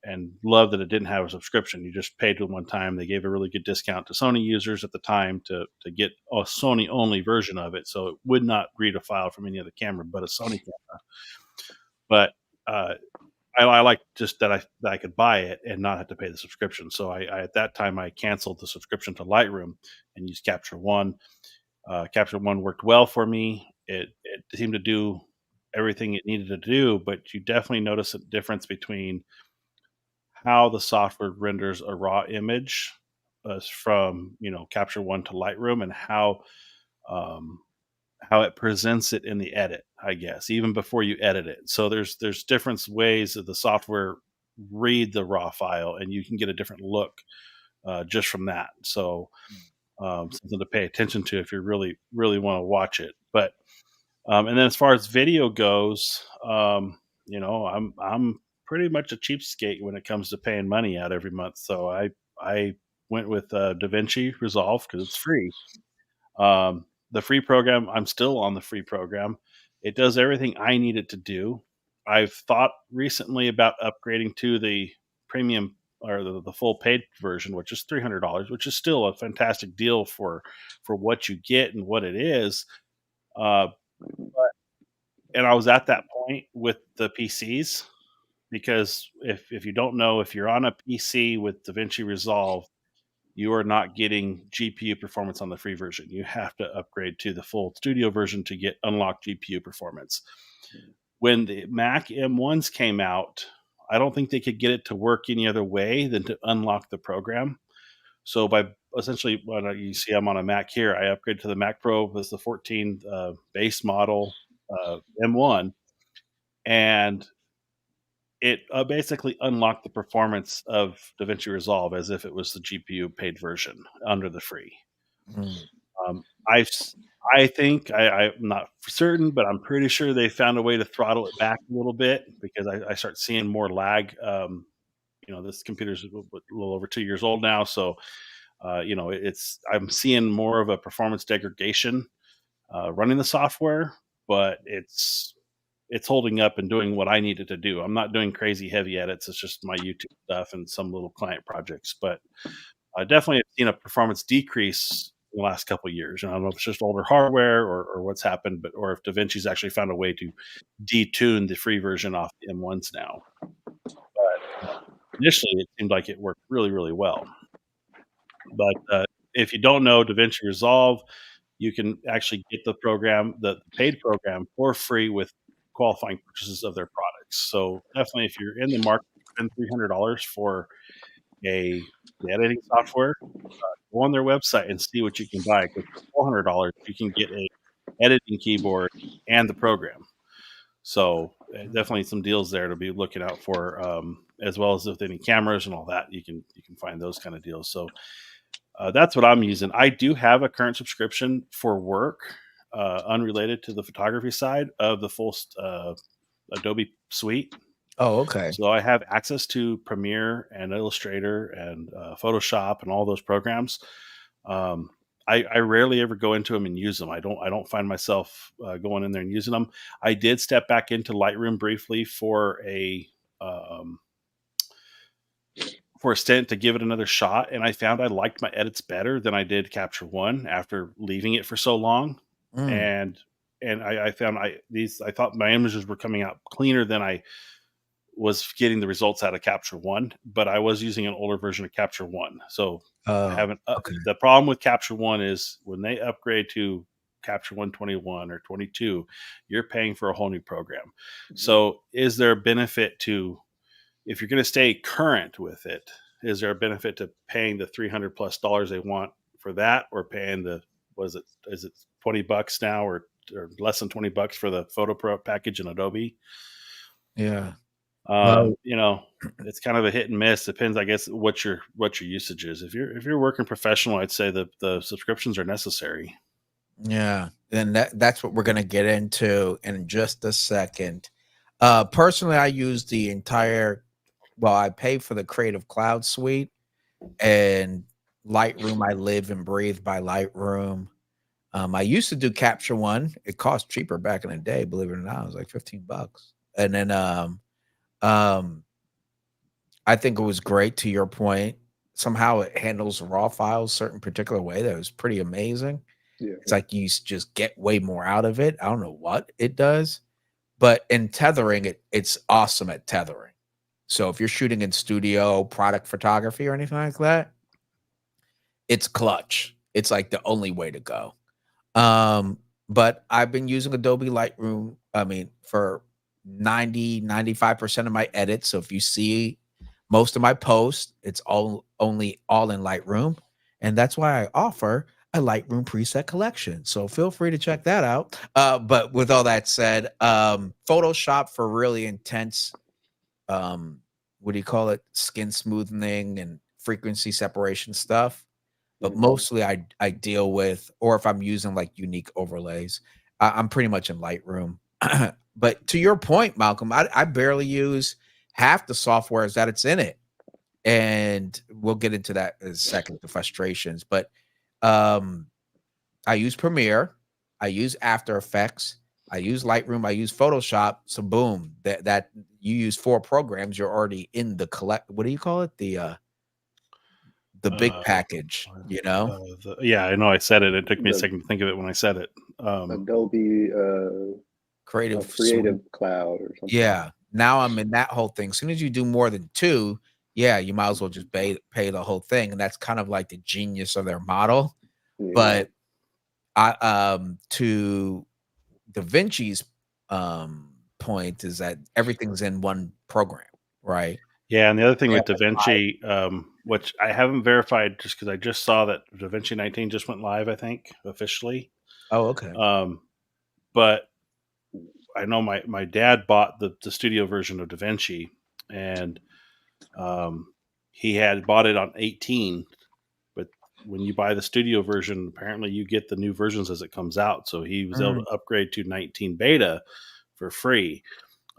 and loved that it didn't have a subscription. You just paid one time. They gave a really good discount to Sony users at the time to get a Sony only version of it. So it would not read a file from any other camera but a Sony camera. But I like just that I could buy it and not have to pay the subscription. So I at that time I canceled the subscription to Lightroom and used Capture One. Capture One worked well for me. It seemed to do everything it needed to do, but you definitely notice a difference between how the software renders a raw image from Capture One to Lightroom, and um, how it presents it in the edit, I guess, even before you edit it. So there's different ways that the software read the raw file, and you can get a different look just from that. So something to pay attention to if you really really want to watch it. But and then as far as video goes, I'm pretty much a cheapskate when it comes to paying money out every month. So I went with DaVinci Resolve because it's free. The free program, I'm still on the free program. It does everything I need it to do. I've thought recently about upgrading to the premium or the full paid version, which is $300, which is still a fantastic deal for what you get and what it is. Uh, and I was at that point with the PCs because if you don't know, if you're on a PC with DaVinci Resolve, you are not getting GPU performance on the free version. You have to upgrade to the full studio version to get unlocked GPU performance. When the Mac M1s came out, I don't think they could get it to work any other way than to unlock the program. So by essentially, when you see I'm on a Mac here, I upgraded to the Mac Pro with the 14 base model M1, and it basically unlocked the performance of DaVinci Resolve as if it was the GPU paid version under the free. Mm. Um, I've s- I think I'm not for certain, but I'm pretty sure they found a way to throttle it back a little bit because I start seeing more lag. This computer's a little over 2 years old now, so I'm seeing more of a performance degradation running the software, but it's holding up and doing what I needed to do. I'm not doing crazy heavy edits. It's just my YouTube stuff and some little client projects. But I definitely have seen a performance decrease in the last couple of years. And I don't know if it's just older hardware or what's happened, or if DaVinci's actually found a way to detune the free version off the M1s now. But initially, it seemed like it worked really, really well. But if you don't know DaVinci Resolve, you can actually get the paid program for free with qualifying purchases of their products. So definitely, if you're in the market, spend $300 for a editing software. Go on their website and see what you can buy. Because for $400, you can get a editing keyboard and the program. So definitely some deals there to be looking out for, as well as with any cameras and all that. You can find those kind of deals. So that's what I'm using. I do have a current subscription for work, unrelated to the photography side of the full Adobe suite. Oh, okay. So I have access to Premiere and Illustrator and Photoshop and all those programs. Um, I rarely ever go into them and use them. I don't find myself going in there and using them. I did step back into Lightroom briefly um, for a stint to give it another shot, and I found I liked my edits better than I did Capture One after leaving it for so long. Mm. And I found I thought my images were coming out cleaner than I was getting the results out of Capture One, but I was using an older version of Capture One. So I haven't. Okay. The problem with Capture One is when they upgrade to Capture 121 or 22, you're paying for a whole new program. So is there a benefit to, if you're going to stay current with it, is there a benefit to paying the $300+ they want for that, or paying the, is it $20 now, or less than $20 for the Photo Pro package in Adobe? Yeah. Well, It's kind of a hit and miss. Depends, I guess, what your usage is. If you're working professional, I'd say the subscriptions are necessary. yeah. And that's what we're gonna get into in just a second. Personally, I use the entire. Well, I pay for the Creative Cloud suite and Lightroom. I live and breathe by Lightroom. I used to do Capture One. It cost cheaper back in the day, believe it or not. It was like $15. And then I think it was great, to your point. Somehow it handles raw files certain particular way that was pretty amazing. Yeah. It's like you just get way more out of it. I don't know what it does, but in tethering, it's awesome at tethering. So if you're shooting in studio, product photography, or anything like that, it's clutch. It's like the only way to go. But I've been using Adobe Lightroom, for 95% of my edits. So if you see most of my posts, it's only all in Lightroom. And that's why I offer a Lightroom preset collection. So feel free to check that out. But with all that said, Photoshop for really intense, what do you call it? Skin smoothing and frequency separation stuff. But mostly I deal with, or if I'm using like unique overlays, I'm pretty much in Lightroom. But to your point, Malcolm, I barely use half the softwares that it's in it. And we'll get into that in a second, the frustrations. But I use Premiere, I use After Effects, I use Lightroom, I use Photoshop. So boom, that you use 4 programs, you're already in the collect. What do you call it? The big package, Yeah, I know I said it. It took me a The second to think of it when I said it. Adobe Creative Creative Suite. Cloud or something. Yeah. Now I'm in that whole thing. As soon as you do more than 2, yeah, you might as well just pay the whole thing. And that's kind of like the genius of their model. Yeah. But to Da Vinci's point is that everything's in one program, right? Yeah, and the other thing Yeah, with DaVinci, which I haven't verified just because I just saw that DaVinci 19 just went live, I think, officially. Oh, okay. But I know my dad bought the studio version of DaVinci, and he had bought it on 18. But when you buy the studio version, apparently you get the new versions as it comes out. So he was able to upgrade to 19 beta for free.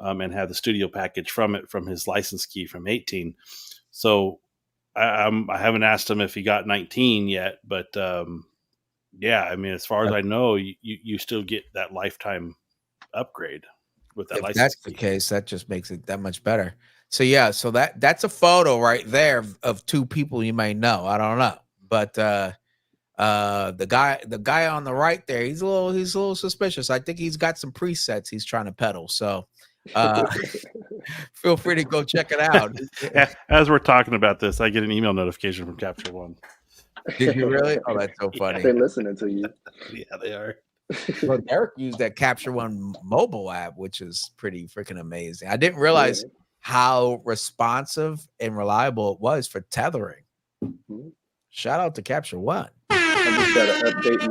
And have the studio package from his license key from 18. So I haven't asked him if he got 19 yet, but yeah, I mean, as far as I know, you still get that lifetime upgrade with that If license that's key. the case, that just makes it that much better. So yeah, so that's a photo right there of 2 people you may know. I don't know, but the guy on the right there, he's a little suspicious. I think he's got some presets he's trying to peddle. So feel free to go check it out. As we're talking about this, I get an email notification from Capture One. Did you really? Oh, that's so funny. They're listening to you. Yeah, they are. Well, Derek used that Capture One mobile app, which is pretty freaking amazing. I didn't realize how responsive and reliable it was for tethering. Shout out to Capture One. I just gotta update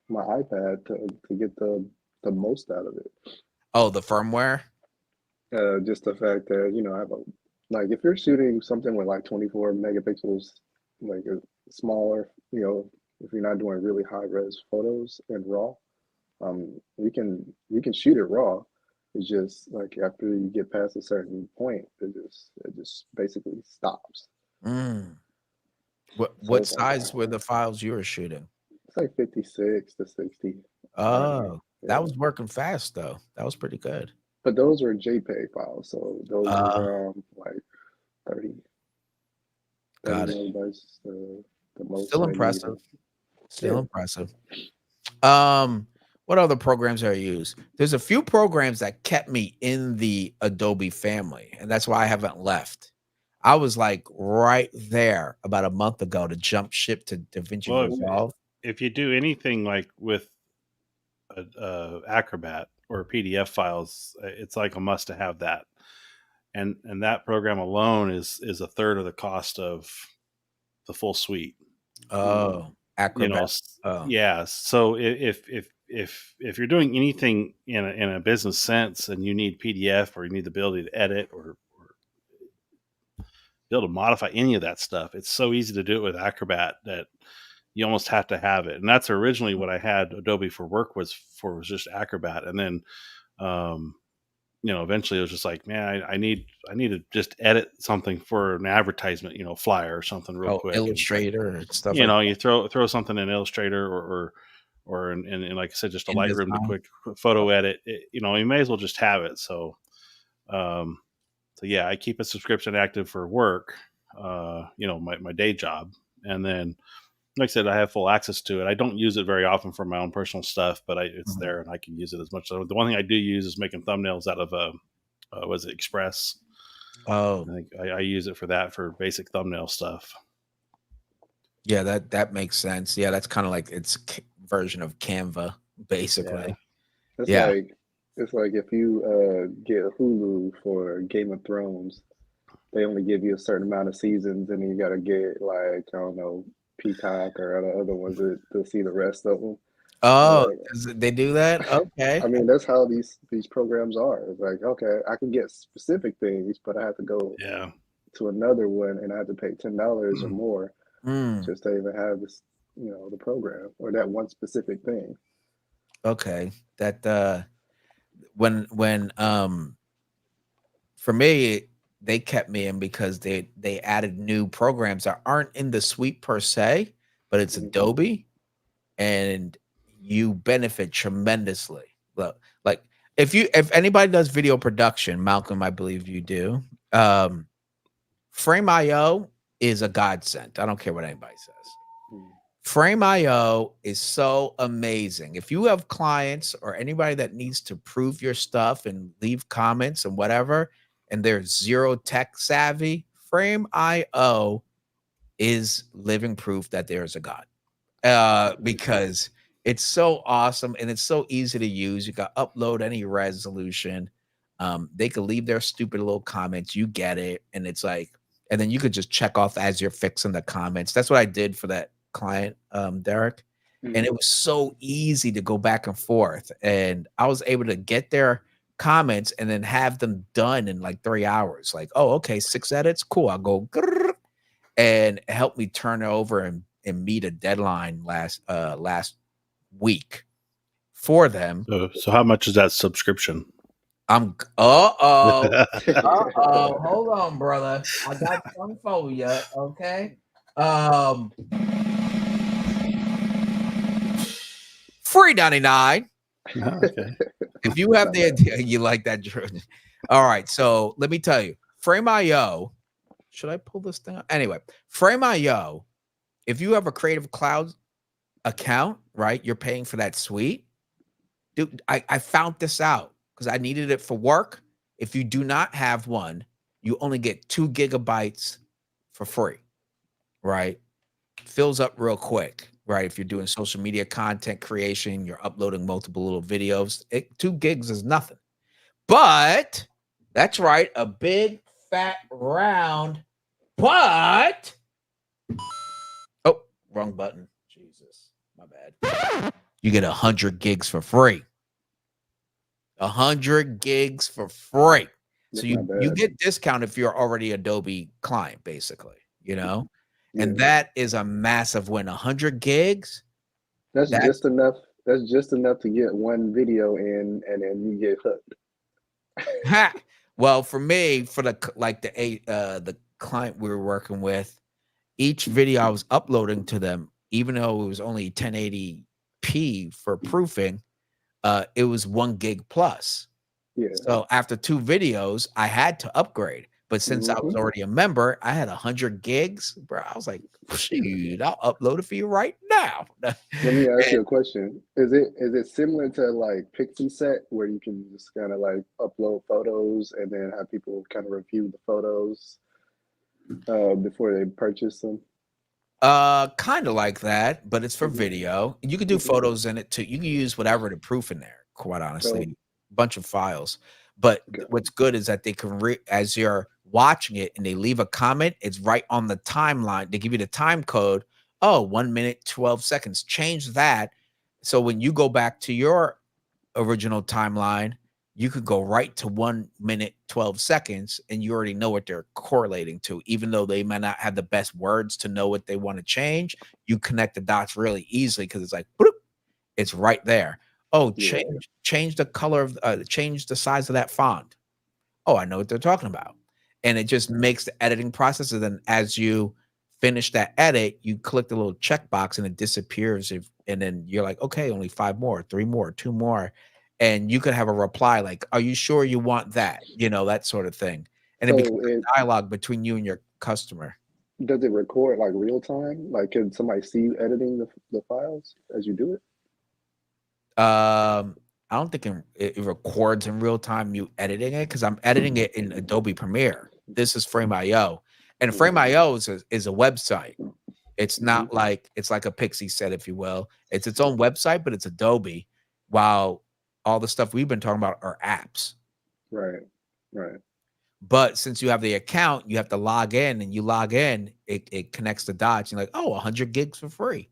my iPad to get the most out of it. Oh, the firmware? Just the fact that, I have like if you're shooting something with like 24 megapixels, like a smaller, if you're not doing really high res photos and raw, we can shoot it raw. It's just like after you get past a certain point, it just basically stops. What size were the files you were shooting? It's like 56 to 60. Oh, that was working fast though. That was pretty good. But those were JPEG files, so those were like 30. Got it. Megabytes, the most. Still impressive. Still impressive. What other programs I use? There's a few programs that kept me in the Adobe family, and that's why I haven't left. I was like right there about a month ago to jump ship to DaVinci Well, Resolve. if you do anything like with Acrobat or PDF files, it's like a must to have that. And that program alone is a third of the cost of the full suite. Oh, You know, Acrobat. Oh, yeah. So if you're doing anything in a business sense and you need PDF or you need the ability to edit or be able to modify any of that stuff, it's so easy to do it with Acrobat that you almost have to have it. And that's originally what I had Adobe for Work was just Acrobat. And then, eventually it was just like, man, I need to just edit something for an advertisement, flyer or something real oh, quick. And it's like, Illustrator and stuff like you throw something in Illustrator or in like I said, just a Lightroom to InDesign. quick photo edit. You may as well just have it. Um, so yeah, I keep a subscription active for work, my day job, and then like I said, I have full access to it. I don't use it very often for my own personal stuff, but it's Mhm. there and I can use it as much. So the one thing I do use is making thumbnails out of was it Express? Oh, I think I use it for that for basic thumbnail stuff. yeah, that makes sense. Yeah, that's kind of like its version of Canva, Yeah. basically. It's Yeah. like if you get Hulu for Game of Thrones, they only give you a certain amount of seasons, and then you gotta get like I don't know Peacock or other ones to see the rest of them. Oh, Like, they do that? I Okay. mean, that's how these programs are. It's like, okay, I can get specific things, but I have to go Yeah. to another one, and I have to pay $10 or more Mm, just to even have this, the program or that one specific thing. okay. That when for me, they kept me in because they added new programs that aren't in the suite per se, but it's Mhm. Adobe and you benefit tremendously. Look, like if anybody does video production, Malcolm, I believe you do. Um, Frame.io is a godsend. I don't care what anybody says. Mm. Frame.io is so amazing. If you have clients or anybody that needs to prove your stuff and leave comments and whatever, and they're zero tech savvy, Frame.io is living proof that there is a God. Because it's so awesome and it's so easy to use. You can upload any resolution. They could leave their stupid little comments. You get it, and it's like, and then you could just check off as you're fixing the comments. That's what I did for that client, Derek, and Mm. it was so easy to go back and forth. And I was able to get their comments and then have them done in like 3 hours. Like, oh, okay, 6 edits, cool. I'll go grrr, and help me turn it over and meet a deadline last week for them. So how much is that subscription? I'm uh-oh, hold on, brother. I got something for you, okay? Free 99. Okay. If you have Not the bad. idea, you like that. All right, so let me tell you, Frame.io. Should I pull this thing up? Anyway, Frame.io. If you have a Creative Cloud account, right? You're paying for that suite. Dude, I found this out because I needed it for work. If you do not have one, you only get 2 gigabytes for free, right? Fills up real quick, right? If you're doing social media content creation, you're uploading multiple little videos, 2 gigs is nothing. But that's right, a big fat round, but oh, wrong button. Jesus, my bad. You get 100 gigs for free. 100 gigs for free. So That's not you bad. get discount if you're already Adobe client, basically, you know? And Yeah, that is a massive win. 100 gigs, that's that's just enough. That's just enough to get one video in, and then you get hooked. ha. Well, for me, for the client we were working with, each video I was uploading to them, even though it was only 1080p for proofing, it was 1 gig plus. Yeah. So after 2 videos, I had to upgrade. But since I was Mm-hmm. already a member, I had 100 gigs, bro. I was like, shoot, I'll upload it for you right now. Let me ask And you a question. Is it similar to like Pixie Set where you can just kind of like upload photos and then have people kind of review the photos before they purchase them? kind of like that, but it's for Hmm. video. You can do Hmm. photos in it too. You can use whatever to proof in there, quite So, honestly, bunch of files. But got what's good is that they can as you're watching it and they leave a comment, it's right on the timeline. They give you the time code. Oh, 1 minute, 12 seconds. Change that. So when you go back to your original timeline, you could go right to 1 minute, 12 seconds, and you already know what they're correlating to. Even though they might not have the best words to know what they want to change, you connect the dots really easily because it's like, bloop, it's right there. Oh, yeah. change the color of, change the size of that font. Oh, I know what they're talking about. And it just makes the editing process. And then as you finish that edit, you click the little checkbox and it disappears. And then you're like, okay, only 5 more, 3 more, 2 more. And you could have a reply like, are you sure you want that? That sort of thing. And it becomes So it a dialogue between you and your customer. does it record like real time? Like, can somebody see you editing the files as you do it? I don't think it records in real time you editing it because I'm editing it in Adobe Premiere. This is Frame.io. And Mm-hmm. Frame.io is a website. It's Mm-hmm. not like it's like a Pixie set, if you will. It's its own website, but it's Adobe. While all the stuff we've been talking about are apps. Right. Right. But since you have the account, you have to log in, and you log in, it connects the dots. You're like, oh, 100 gigs for free.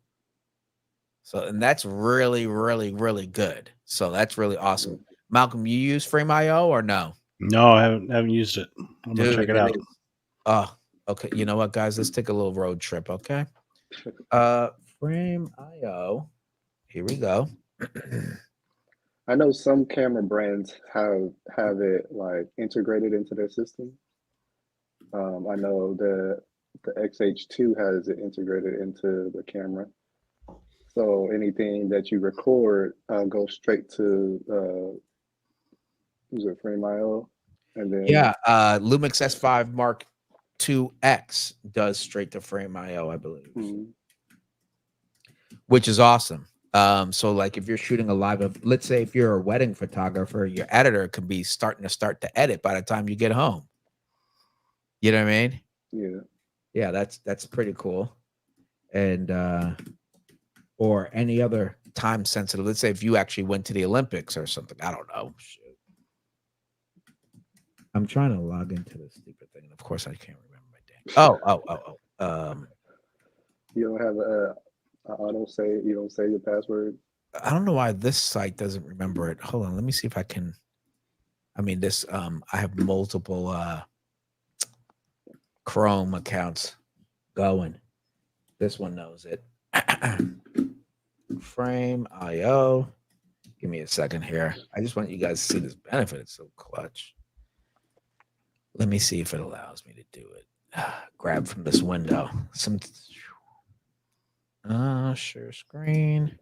So, and that's really, really, really good. So that's really awesome. Malcolm, you use Frame.io or no? No, I haven't used it. I'm gonna check Dude, it it out. is. Oh, okay. You know what, guys? Let's take a little road trip, okay? Frame.io. Here we go. I know some camera brands have it like integrated into their system. I know the XH2 has it integrated into the camera. So anything that you record goes straight to is it Frame.io, and then Yeah, Lumix S5 Mark II X does straight to Frame.io, I believe, mhm, which is awesome. So like if you're shooting a live of, let's say if you're a wedding photographer, your editor can be starting to start to edit by the time you get home. You know what I mean? yeah, Yeah, that's pretty cool. And or any other time sensitive. Let's say if you actually went to the Olympics or something. I don't know. Shit. I'm trying to log into this stupid thing, and of course I can't remember my damn. you don't have a auto save. You don't save your password. I don't know why this site doesn't remember it. Hold on, let me see if I can. I mean, this I have multiple Chrome accounts going. This one knows it. Frame.io. Give me a second here. I just want you guys to see this benefit. It's so clutch. Let me see if it allows me to do it. Grab from this window. Share screen.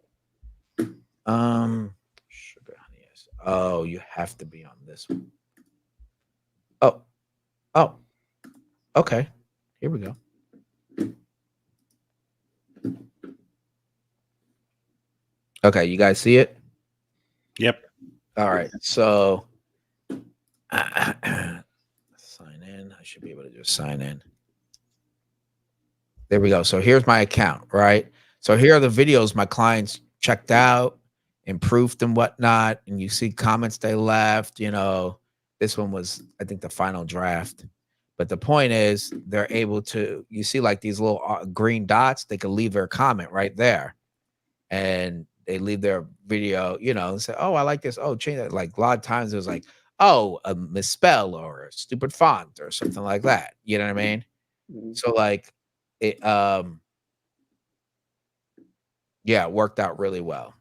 Sugar honey. Yes. Oh, you have to be on this one. Oh. Okay. Here we go. Okay, you guys see it? Yep. All right. So sign in. I should be able to just sign in. There we go. So here's my account, right? So here are the videos my clients checked out, improved and whatnot. And you see comments they left. This one was, I think, the final draft. But the point is, they're able to, you see like these little green dots, they can leave their comment right there. And they leave their video, and say, oh, I like this. Oh, change that. Like a lot of times it was like, oh, a misspell or a stupid font or something like that. You know what I mean? Mhm. So like it yeah, it worked out really well.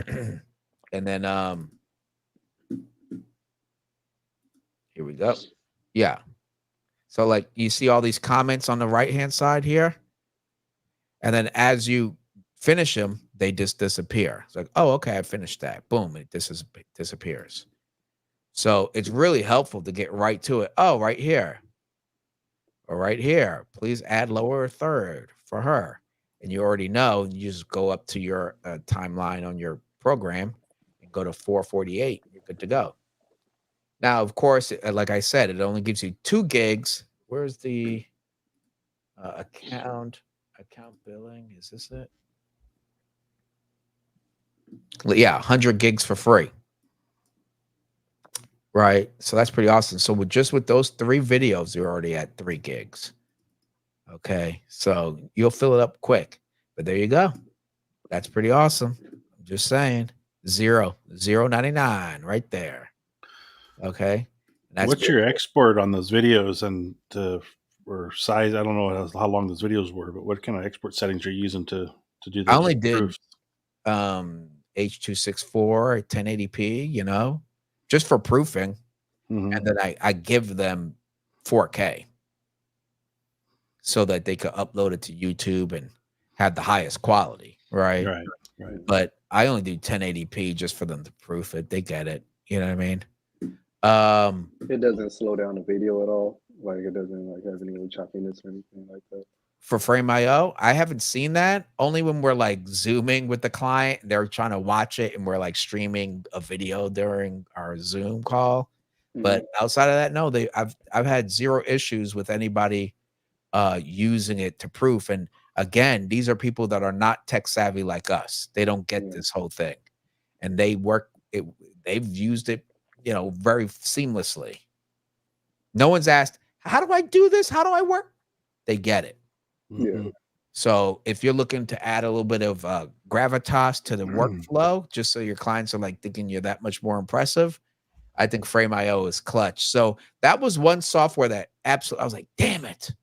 And then here we go. Yeah. So like you see all these comments on the right hand side here. And then as you finish them, they just disappear. It's like, oh, okay, I finished that. Boom, it disappears. So it's really helpful to get right to it. Oh, right here. or right here, please add lower third for her. And you already know, you just go up to your timeline on your program and go to 448. You're good to go. Now, of course, like I said, it only gives you 2 gigs. Where's the account billing? Is this it? Yeah, 100 gigs for free. Right. So that's pretty awesome. So with those 3 videos, you're already at 3 gigs. Okay. So you'll fill it up quick. But there you go. That's pretty awesome. I'm just saying. 0.99 right there. Okay. And that's What's your export on those videos and or size? I don't know how long those videos were, but what kind of export settings you're using to do I those only did proofs? H.264 1080p, just for proofing. Mhm. And then I give them 4K so that they could upload it to YouTube and have the highest quality, right? Right, right. But I only do 1080p just for them to proof it. They get it. You know what I mean? Um, It doesn't slow down the video at all. Like it doesn't like have any choppiness or anything like that. for Frame.io, I haven't seen that. Only when we're like zooming with the client, they're trying to watch it, and we're like streaming a video during our Zoom call. But outside of that, no, I've had 0 issues with anybody using it to proof. And again, these are people that are not tech savvy like us. They don't get this whole thing, and they've used it, very seamlessly. No one's asked, how do I do this? How do I work? They get it. Mhm. So if you're looking to add a little bit of gravitas to the workflow, just so your clients are like thinking you're that much more impressive, I think Frame.io is clutch. So that was one software that absolutely, I was like, damn it.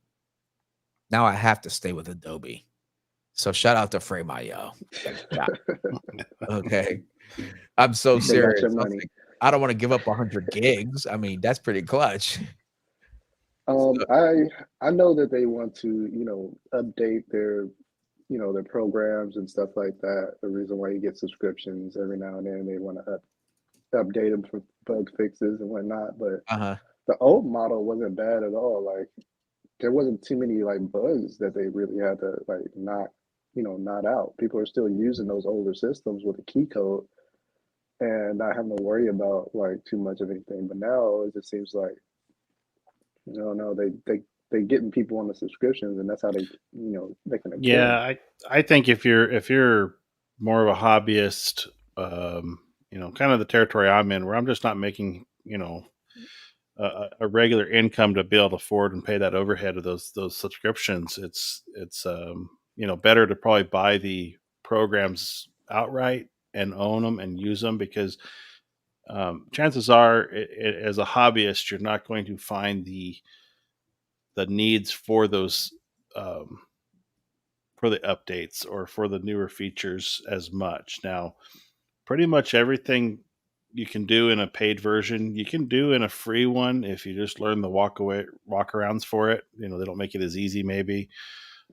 Now I have to stay with Adobe. So shout out to Frame.io. Okay. I'm so They got your serious. money. I don't want to give up 100 gigs. I mean, that's pretty clutch. I know that they want to, update their, their programs and stuff like that. The reason why you get subscriptions every now and then, they want to update them for bug fixes and whatnot. But Uh-huh. the old model wasn't bad at all. Like there wasn't too many like bugs that they really had to like not out. People are still using those older systems with a key code and not having to worry about like too much of anything. But now it just seems like no, they getting people on the subscriptions, and that's how they can kill them. Yeah, I think if you're more of a hobbyist, kind of the territory I'm in, where I'm just not making a regular income to be able to afford and pay that overhead of those subscriptions, it's better to probably buy the programs outright and own them and use them, because chances are, as a hobbyist, you're not going to find the needs for those um, for the updates or for the newer features as much. Now, pretty much everything you can do in a paid version, you can do in a free one if you just learn the walkarounds for it. They don't make it as easy, maybe.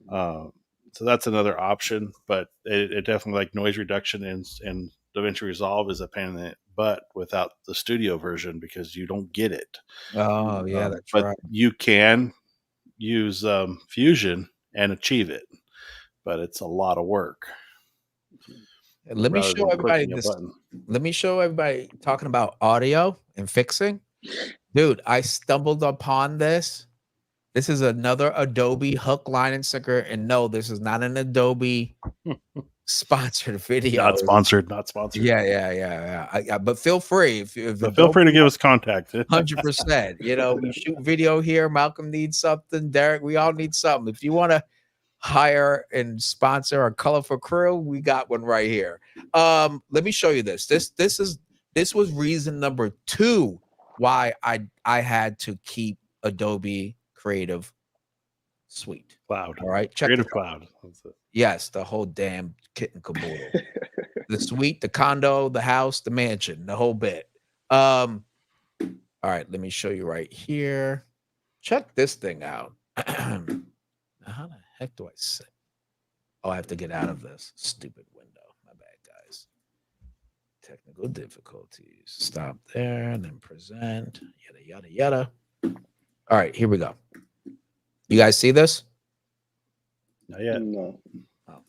So that's another option, but it definitely, like noise reduction and DaVinci Resolve, is a pain in the butt without the studio version, because you don't get it. Oh, yeah, that's But right. you can use Fusion and achieve it, but it's a lot of work Let me rather show than everybody clicking a this. button. Let me show everybody talking about audio and fixing. Dude, I stumbled upon this. This is another Adobe hook, line, and sinker. And no, this is not an Adobe sponsored video. Not sponsored, not sponsored. Yeah. But feel free if But feel free to give us contact. 100%. We shoot video here. Malcolm needs something. Derek, we all need something. If you want to hire and sponsor a colorful crew, we got one right here. Let me show you this. This was reason number 2 why I had to keep Adobe Creative Suite. Cloud. All right, check Creative this out. Cloud. That's it. Yes, the whole damn kit and caboodle. The suite, the condo, the house, the mansion, the whole bit. All right, let me show you right here. Check this thing out. How the heck do I say? Oh, I have to get out of this stupid window. My bad, guys. Technical difficulties. Stop there and then present. Yada, yada, yada. All right, here we go. You guys see this? Not yet. No. Oh,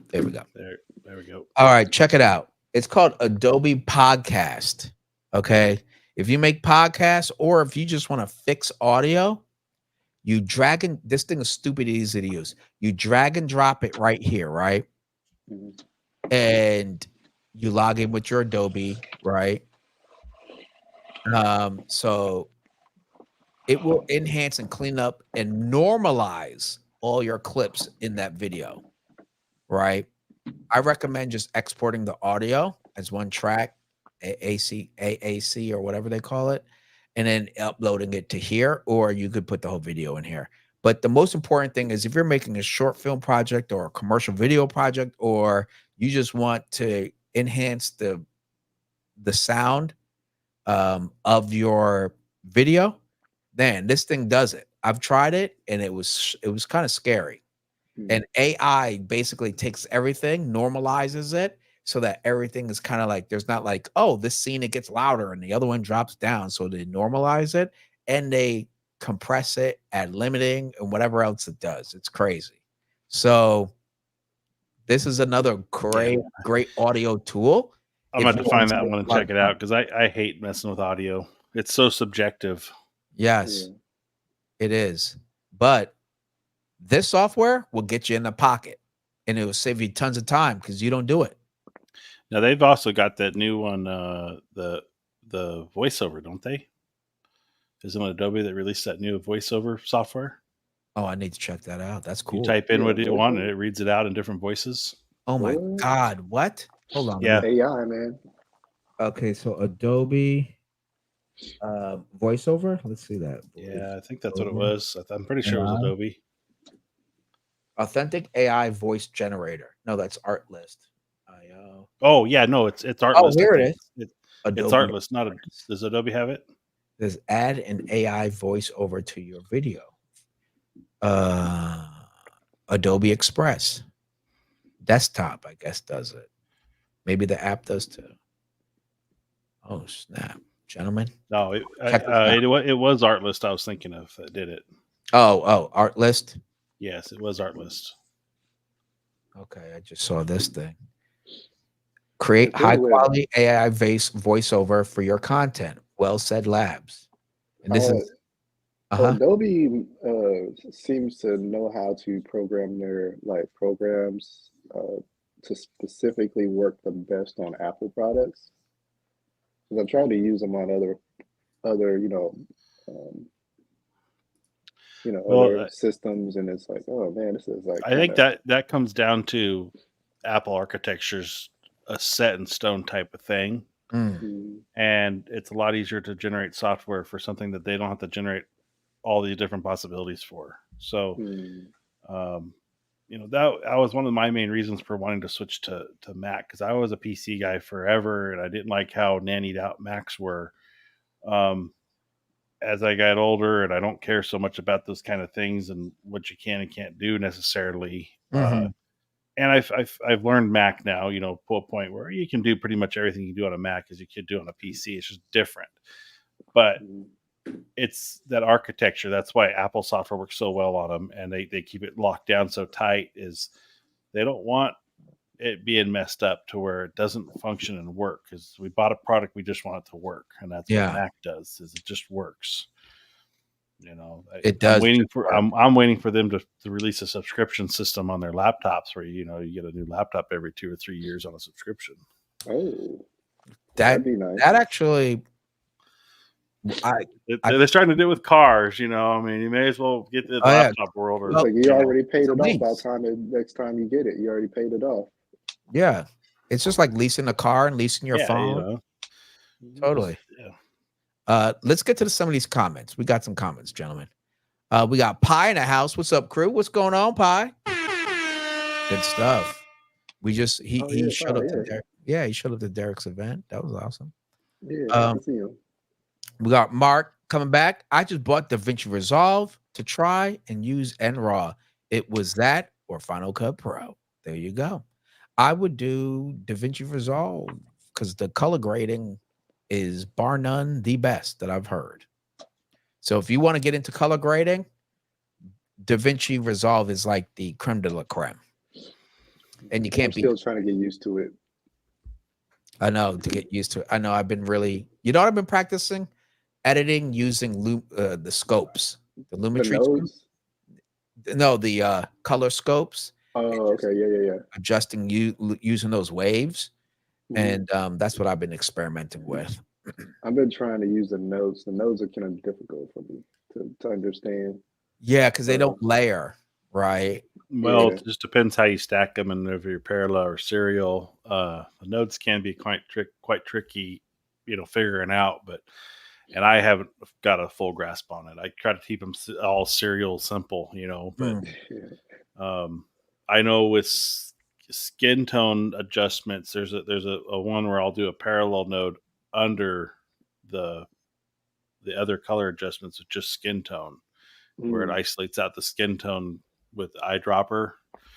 there we go. There we go. All right, check it out. It's called Adobe Podcast. Okay. If you make podcasts or if you just want to fix audio, you drag and this thing is stupid easy to use. You drag and drop it right here, right? Mhm. And you log in with your Adobe, right? So it will enhance and clean up and normalize all your clips in that video, right? I recommend just exporting the audio as one track, AAC or whatever they call it, and then uploading it to here, or you could put the whole video in here. But the most important thing is if you're making a short film project or a commercial video project, or you just want to enhance the sound of your video, then this thing does it. I've tried it and it was kind of scary. And AI basically takes everything, normalizes it so that everything is kind of like there's not like, oh, this scene it gets louder and the other one drops down. So they normalize it and they compress it, add limiting and whatever else it does. It's crazy. So this is another great audio tool. I'm If going to you find want that to one and like- check it out because I hate messing with audio. It's so subjective. Yes, Yeah. it is. But this software will get you in the pocket and it will save you tons of time because you don't do it. Now they've also got that new one, the voiceover, don't they? Isn't it Adobe that released that new voiceover software? Oh, I need to check that out. That's cool. You type in Yeah, what you want and voiceover. it reads it out in different voices. Oh my What? God. What? Hold on. Yeah. AI, man. Okay, so Adobe voiceover. Let's see that. Yeah, I think that's what it was. I'm pretty sure it was AI. Adobe. Authentic AI voice generator. No, that's Artlist. IO. Oh yeah, no, it's Artlist. Oh, here I it think. is. It's Artlist, not a. Does Adobe have it? There's add an AI voiceover to your video. Adobe Express. Desktop, I guess, does it. Maybe the app does too. Oh, snap. Gentlemen. No, it was Artlist. I was thinking of that did it. Oh, Artlist. Yes, it was Artlist. Okay, I just saw this thing. Create The thing high with- quality AI voiceover for your content. Well said labs. And this is Adobe seems to know how to program their programs to specifically work the best on Apple products. Because I'm trying to use them on other other systems, and it's like, oh man, this is like. I think that comes down to Apple architecture's a set in stone type of thing, and it's a lot easier to generate software for something that they don't have to generate all these different possibilities for. So, that was one of my main reasons for wanting to switch to Mac, because I was a PC guy forever and I didn't like how nannied out Macs were. As I got older, and I don't care so much about those kind of things and what you can and can't do necessarily. And I've learned Mac now, to a point where you can do pretty much everything you can do on a Mac as you could do on a PC. It's just different. But it's that architecture. That's why Apple software works so well on them, and they keep it locked down so tight. Is they don't want it being messed up to where it doesn't function and work. Because we bought a product, we just want it to work, and that's what Mac does. Is it just works. It does. I'm waiting for them to release a subscription system on their laptops where you get a new laptop every 2 or 3 years on a subscription. Oh, that'd be nice. That actually. They're starting to do it with cars, you may as well get the laptop world. It's like you already paid it off by the time next time you get it. You already paid it off. Yeah. It's just like leasing a car and leasing your phone. Totally. Yeah. Let's get to some of these comments. We got some comments, gentlemen. We got Pi in the house. What's up, crew? What's going on, Pi? Good stuff. We just he showed up to Derek. Yeah, he showed up to Derek's event. That was awesome. Yeah, I can see him. We got Mark coming back. I just bought DaVinci Resolve to try and use NRAW. It was that or Final Cut Pro. There you go. I would do DaVinci Resolve because the color grading is bar none the best that I've heard. So if you want to get into color grading, DaVinci Resolve is like the creme de la creme, and you I'm can't beat. still trying to get used to it. I know to get used to it. I know I've been really. You know what I've been practicing? Editing using the scopes, the The Lumetri scope. nodes. No, the color scopes, and Oh, just okay. Yeah. adjusting using those waves, Hmm. and that's what I've been experimenting with. I've been trying to use the nodes. The nodes are kind of difficult for me to understand. Yeah, because they Uh, don't layer, right? Well, yeah. it just depends how you stack them and if you're parallel or serial. The nodes can be quite tricky, figuring out. And I haven't got a full grasp on it. I try to keep them all serial, simple, But Mm. Yeah. I know with skin tone adjustments, there's a one where I'll do a parallel node under the other color adjustments with just skin tone, where it Mm. isolates out the skin tone with the eyedropper,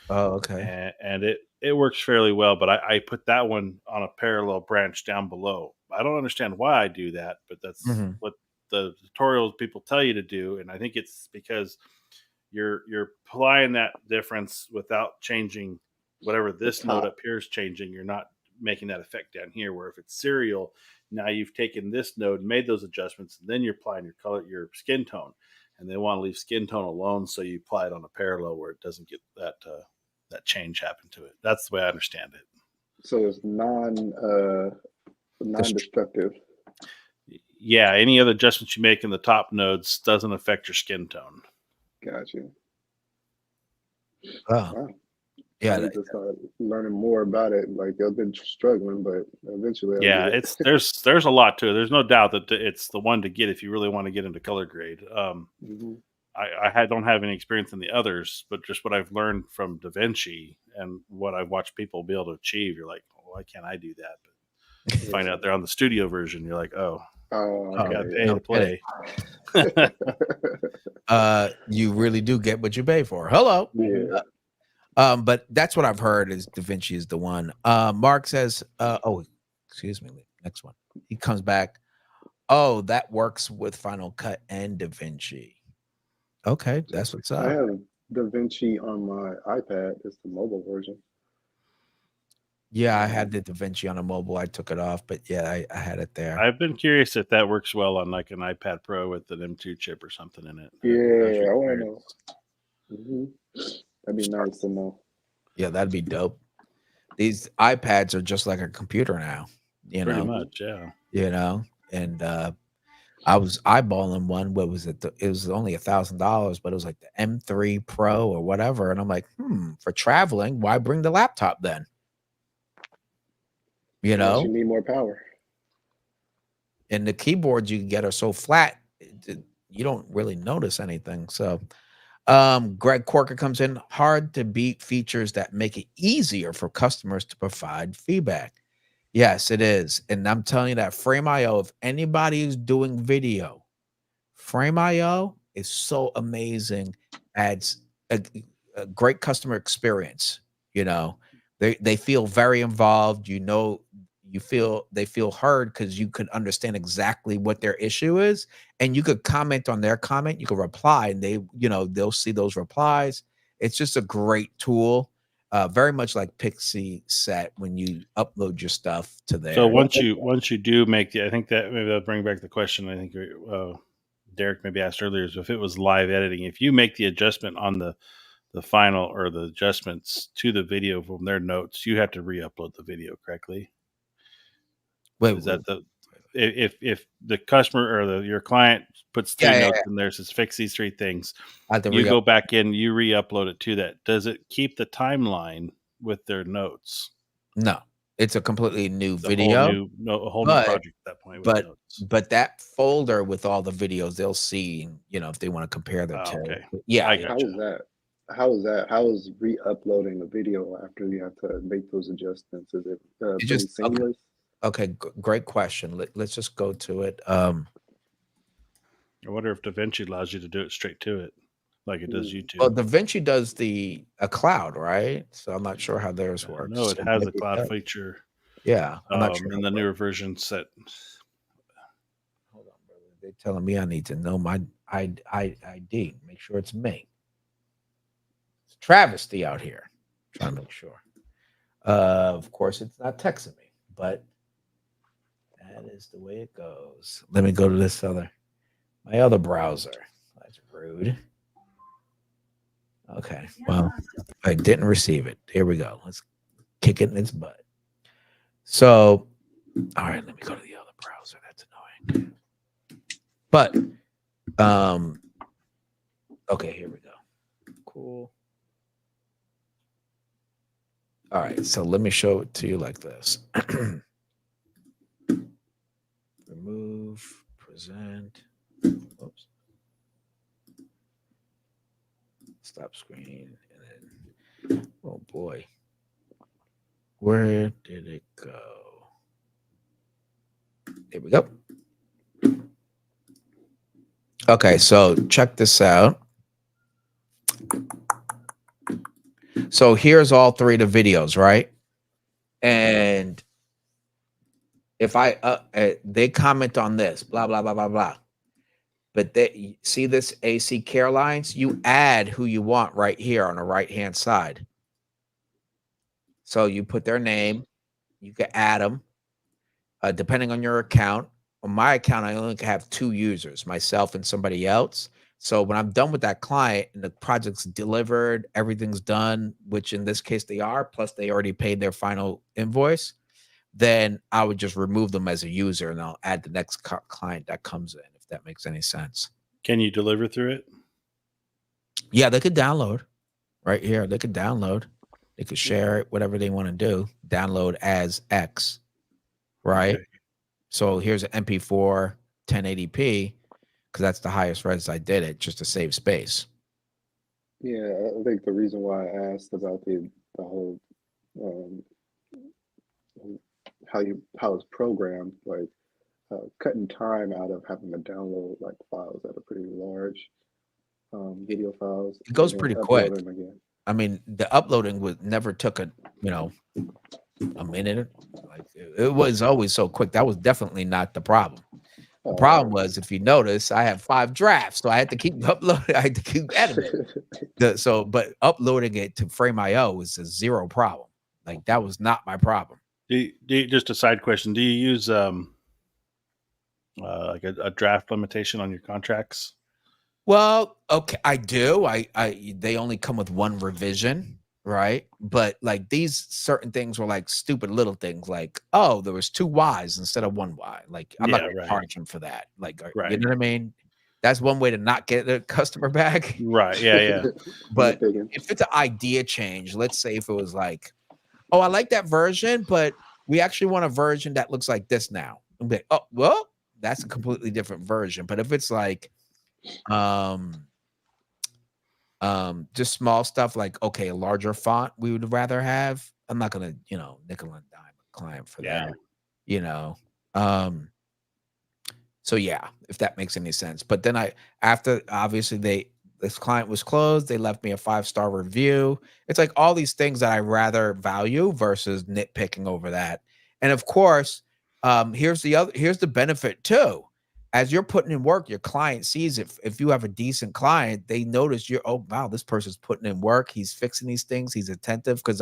Oh, okay. and it works fairly well. But I put that one on a parallel branch down below. I don't understand why I do that, but that's Hmm. what the tutorials people tell you to do, and I think it's because you're applying that difference without changing whatever The this node top. up here is changing. You're not making that effect down here. Where if it's serial, now you've taken this node, made those adjustments, and then you're applying your color, your skin tone, and they want to leave skin tone alone, so you apply it on a parallel where it doesn't get that change happen to it. That's the way I understand it. So it's non-destructive. Yeah, any other adjustments you make in the top nodes doesn't affect your skin tone. Gotcha. Oh, Wow. I yeah. need to start learning more about it. Like I've been struggling, but eventually I'll Yeah, get it's it. there's a lot to it. There's no doubt that it's the one to get if you really want to get into color grade. Hmm. Don't have any experience in the others, but just what I've learned from DaVinci and what I've watched people be able to achieve, you're like, well, why can't I do that? But you find Yeah. out they're on the studio version, you're like, oh, Oh, Oh, you got to okay. pay no to kidding. play. You really do get what you pay for. Hello. Yeah. But that's what I've heard is DaVinci is the one. Mark says, oh, excuse me, next one. He comes back. Oh, that works with Final Cut and DaVinci. Okay, that's what's I up. have DaVinci on my iPad. It's the mobile version. Yeah, I had Um, the DaVinci on a mobile. I took it off, but yeah, I had it there. I've been curious if that works well on like an iPad Pro with an M2 chip or something in it. How's your yeah, I want to know. experience? Hmm. That'd be Start. nice to know. Yeah, that'd be dope. These iPads are just like a computer now, you Pretty know, Hmm. much, yeah. you know, and I was eyeballing one. What was it? It was only $1,000, but it was like the M3 Pro or whatever. And I'm like, for traveling, why bring the laptop then? You Unless you know, need more power. and the keyboards you can get are so flat, you don't really notice anything. So, Greg Corker comes in. Hard to beat features that make it easier for customers to provide feedback. Yes, it is. And I'm telling you that Frame.io, if anybody is doing video, Frame.io is so amazing. Adds a great customer experience. You know, they feel very involved. You know, they feel heard because you could understand exactly what their issue is, and you could comment on their comment. You could reply, and they'll see those replies. It's just a great tool. Very much like Pixie Set when you upload your stuff to So there. once you do make I think that maybe I'll bring back the question. I think Derek maybe asked earlier is if it was live editing. If you make the adjustment on the final or the adjustments to the video from their notes, you have to re-upload the video correctly. Wait, Is wait, that the if the customer or your client puts three yeah, notes in there, says fix these three things, I have to you re-up. go back in, you re-upload it to that. Does it keep the timeline with their notes? No, it's a completely new It's a whole video, new a whole new but project at that point with but notes. but that folder with all the videos they'll see, if they want to compare the Oh, two. okay, Yeah, I yeah. How gotcha. is that? How is that? How is re-uploading a video after you have to make those adjustments? Is it It pretty just okay. seamless? Okay, great question. Let's just go to it. I wonder if DaVinci allows you to do it straight to it, like it does Hmm. Well, YouTube. DaVinci does a cloud, right? So I'm not sure how theirs No, works. it So has a maybe it cloud does. feature Yeah, I'm not sure how in the it works. newer versions. That Hold on, brother. They're telling me I need to know my ID. Make sure it's me. It's a travesty out here. Trying to make sure. Of course, it's not texting me, but that is the way it goes. Let me go to my other browser. That's rude. Okay, well, I didn't receive it. Here we go. Let's kick it in its butt. So, all right, let me go to the other browser. That's annoying. But, okay, here we go. Cool. All right, so let me show it to you like this. Remove, present. Oops. Stop screen. And then, oh boy. Where did it go? There we go. Okay, so check this out. So here's all three of the videos, right? And if they comment on this, blah, blah, blah, blah, blah. But they see this AC care lines, you add who you want right here on the right-hand side. So you put their name, you can add them, depending on your account. On my account, I only have 2 users, myself and somebody else. So when I'm done with that client and the project's delivered, everything's done, which in this case they are, plus they already paid their final invoice, then I would just remove them as a user and I'll add the next client that comes in, if that makes any sense. Can you deliver through it? Yeah, they could download right here. They could download. They could share it, whatever they want to do. Download as X, right? Okay. So here's an MP4 1080p because that's the highest res I did it just to save space. Yeah, I think the reason why I asked about the whole how it's programmed, like cutting time out of having to download like files that are pretty large, video files. It goes and then pretty quick. upload them again. I mean, the uploading never took a minute. Like it was always so quick. That was definitely not the problem. The problem was, if you notice, I have 5 drafts, so I had to keep uploading. I had to keep editing. But uploading it to Frame.io was a zero problem. Like that was not my problem. Just a side question: do you use like a draft limitation on your contracts? Well, okay, I do. They only come with 1 revision, right? But like these certain things were like stupid little things, like, oh, there was 2 Ys instead of 1 Y. Like I'm not gonna charge them for that. Like, you know what I mean? That's one way to not get the customer back. Right. Yeah. But if it's an idea change, let's say if it was like, oh, I like that version, but we actually want a version that looks like this now. I'm like, oh, well, that's a completely different version. But if it's like, just small stuff like, okay, a larger font we would rather have, I'm not gonna, nickel and dime a client for that, so yeah, if that makes any sense. But then after obviously this client was closed, they left me a 5-star review. It's like all these things that I rather value versus nitpicking over that. And of course, here's the benefit too. As you're putting in work, your client sees it. If you have a decent client, they notice oh wow, this person's putting in work. He's fixing these things. He's attentive. Because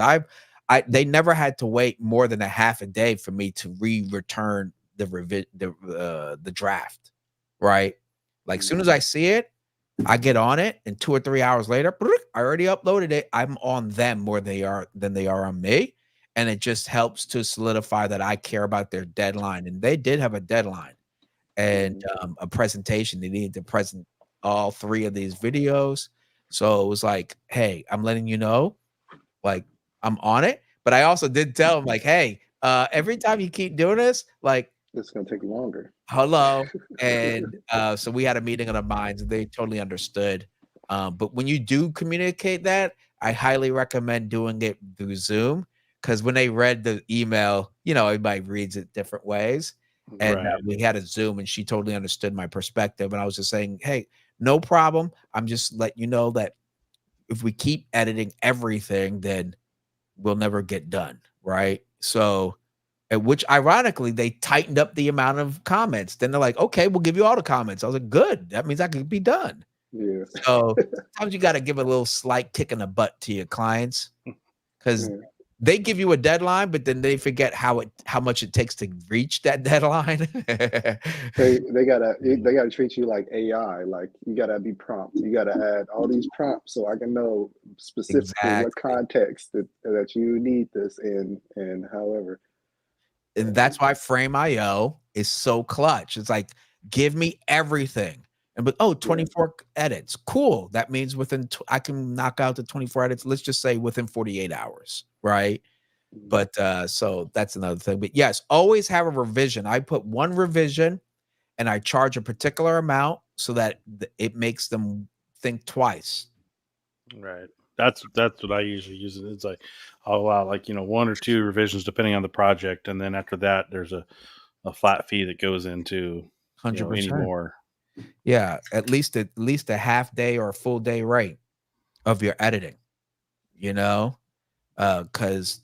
they never had to wait more than a half a day for me to return the draft, right? Like soon as I see it, I get on it, and 2 or 3 hours later, I already uploaded it. I'm on them more than they are on me, and it just helps to solidify that I care about their deadline. And they did have a deadline and a presentation. They needed to present all 3 of these videos. So it was like, hey, I'm letting you know, like I'm on it. But I also did tell them like, hey, every time you keep doing this, like it's gonna take longer. Hello. And so we had a meeting of the minds and they totally understood. But when you do communicate that, I highly recommend doing it through Zoom, because when they read the email, everybody reads it different ways. And we had a Zoom and she totally understood my perspective. And I was just saying, hey, no problem. I'm just letting you know that if we keep editing everything, then we'll never get done. Right. So, which ironically, they tightened up the amount of comments. Then they're like, okay, we'll give you all the comments. I was like, good. That means I could be done. Yeah. So sometimes you got to give a little slight kick in the butt to your clients because Yeah. they give you a deadline, but then they forget how much it takes to reach that deadline. They gotta treat you like AI. Like you gotta be prompt. You gotta add all these prompts so I can know specifically what Exactly. context that you need this in, and however. And that's why Frame.io is so clutch. It's like, give me everything. And but Yeah. 24 edits. Cool. That means I can knock out the 24 edits. Let's just say within 48 hours, right? Mhm. But so that's another thing. But yes, always have a revision. I put one revision and I charge a particular amount so that it makes them think twice. Right. That's what I usually use. It's like I'll allow like 1 or 2 revisions depending on the project, and then after that, there's a flat fee that goes into any 100%. more. Yeah, at least a half day or a full day rate of your editing, you know? Because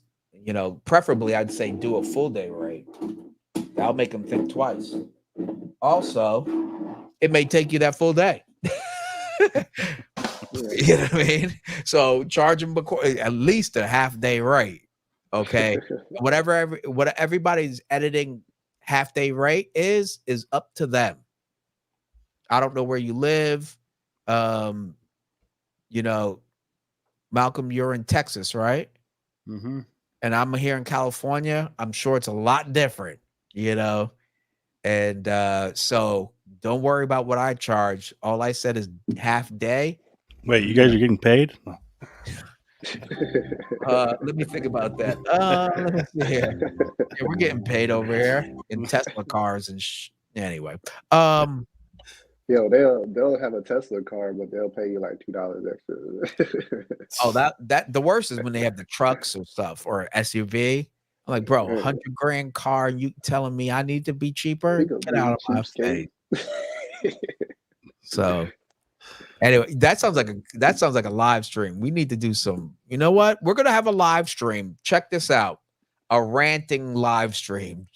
preferably I'd say do a full day rate. That'll make them think twice. Also, it may take you that full day. Yeah. You know what I mean? So charge them at least a half day rate. Okay. What everybody's editing half day rate is up to them. I don't know where you live. Um, Malcolm, you're in Texas, right? Mm-hmm. And I'm here in California. I'm sure it's a lot different, And so don't worry about what I charge. All I said is half day. Wait, you guys are getting paid? Let me think about that. Let me see here. Yeah, we're getting paid over here in Tesla cars and anyway. Yo, they'll have a Tesla car, but they'll pay you like $2 extra. Oh, that the worst is when they have the trucks or stuff or SUV. I'm like, bro, Yeah. 100 grand car, and you telling me I need to be cheaper? You gonna Get be out of my face. cheapskate. So anyway, that sounds like a live stream. We need to do some. You know what? We're gonna have a live stream. Check this out. A ranting live stream.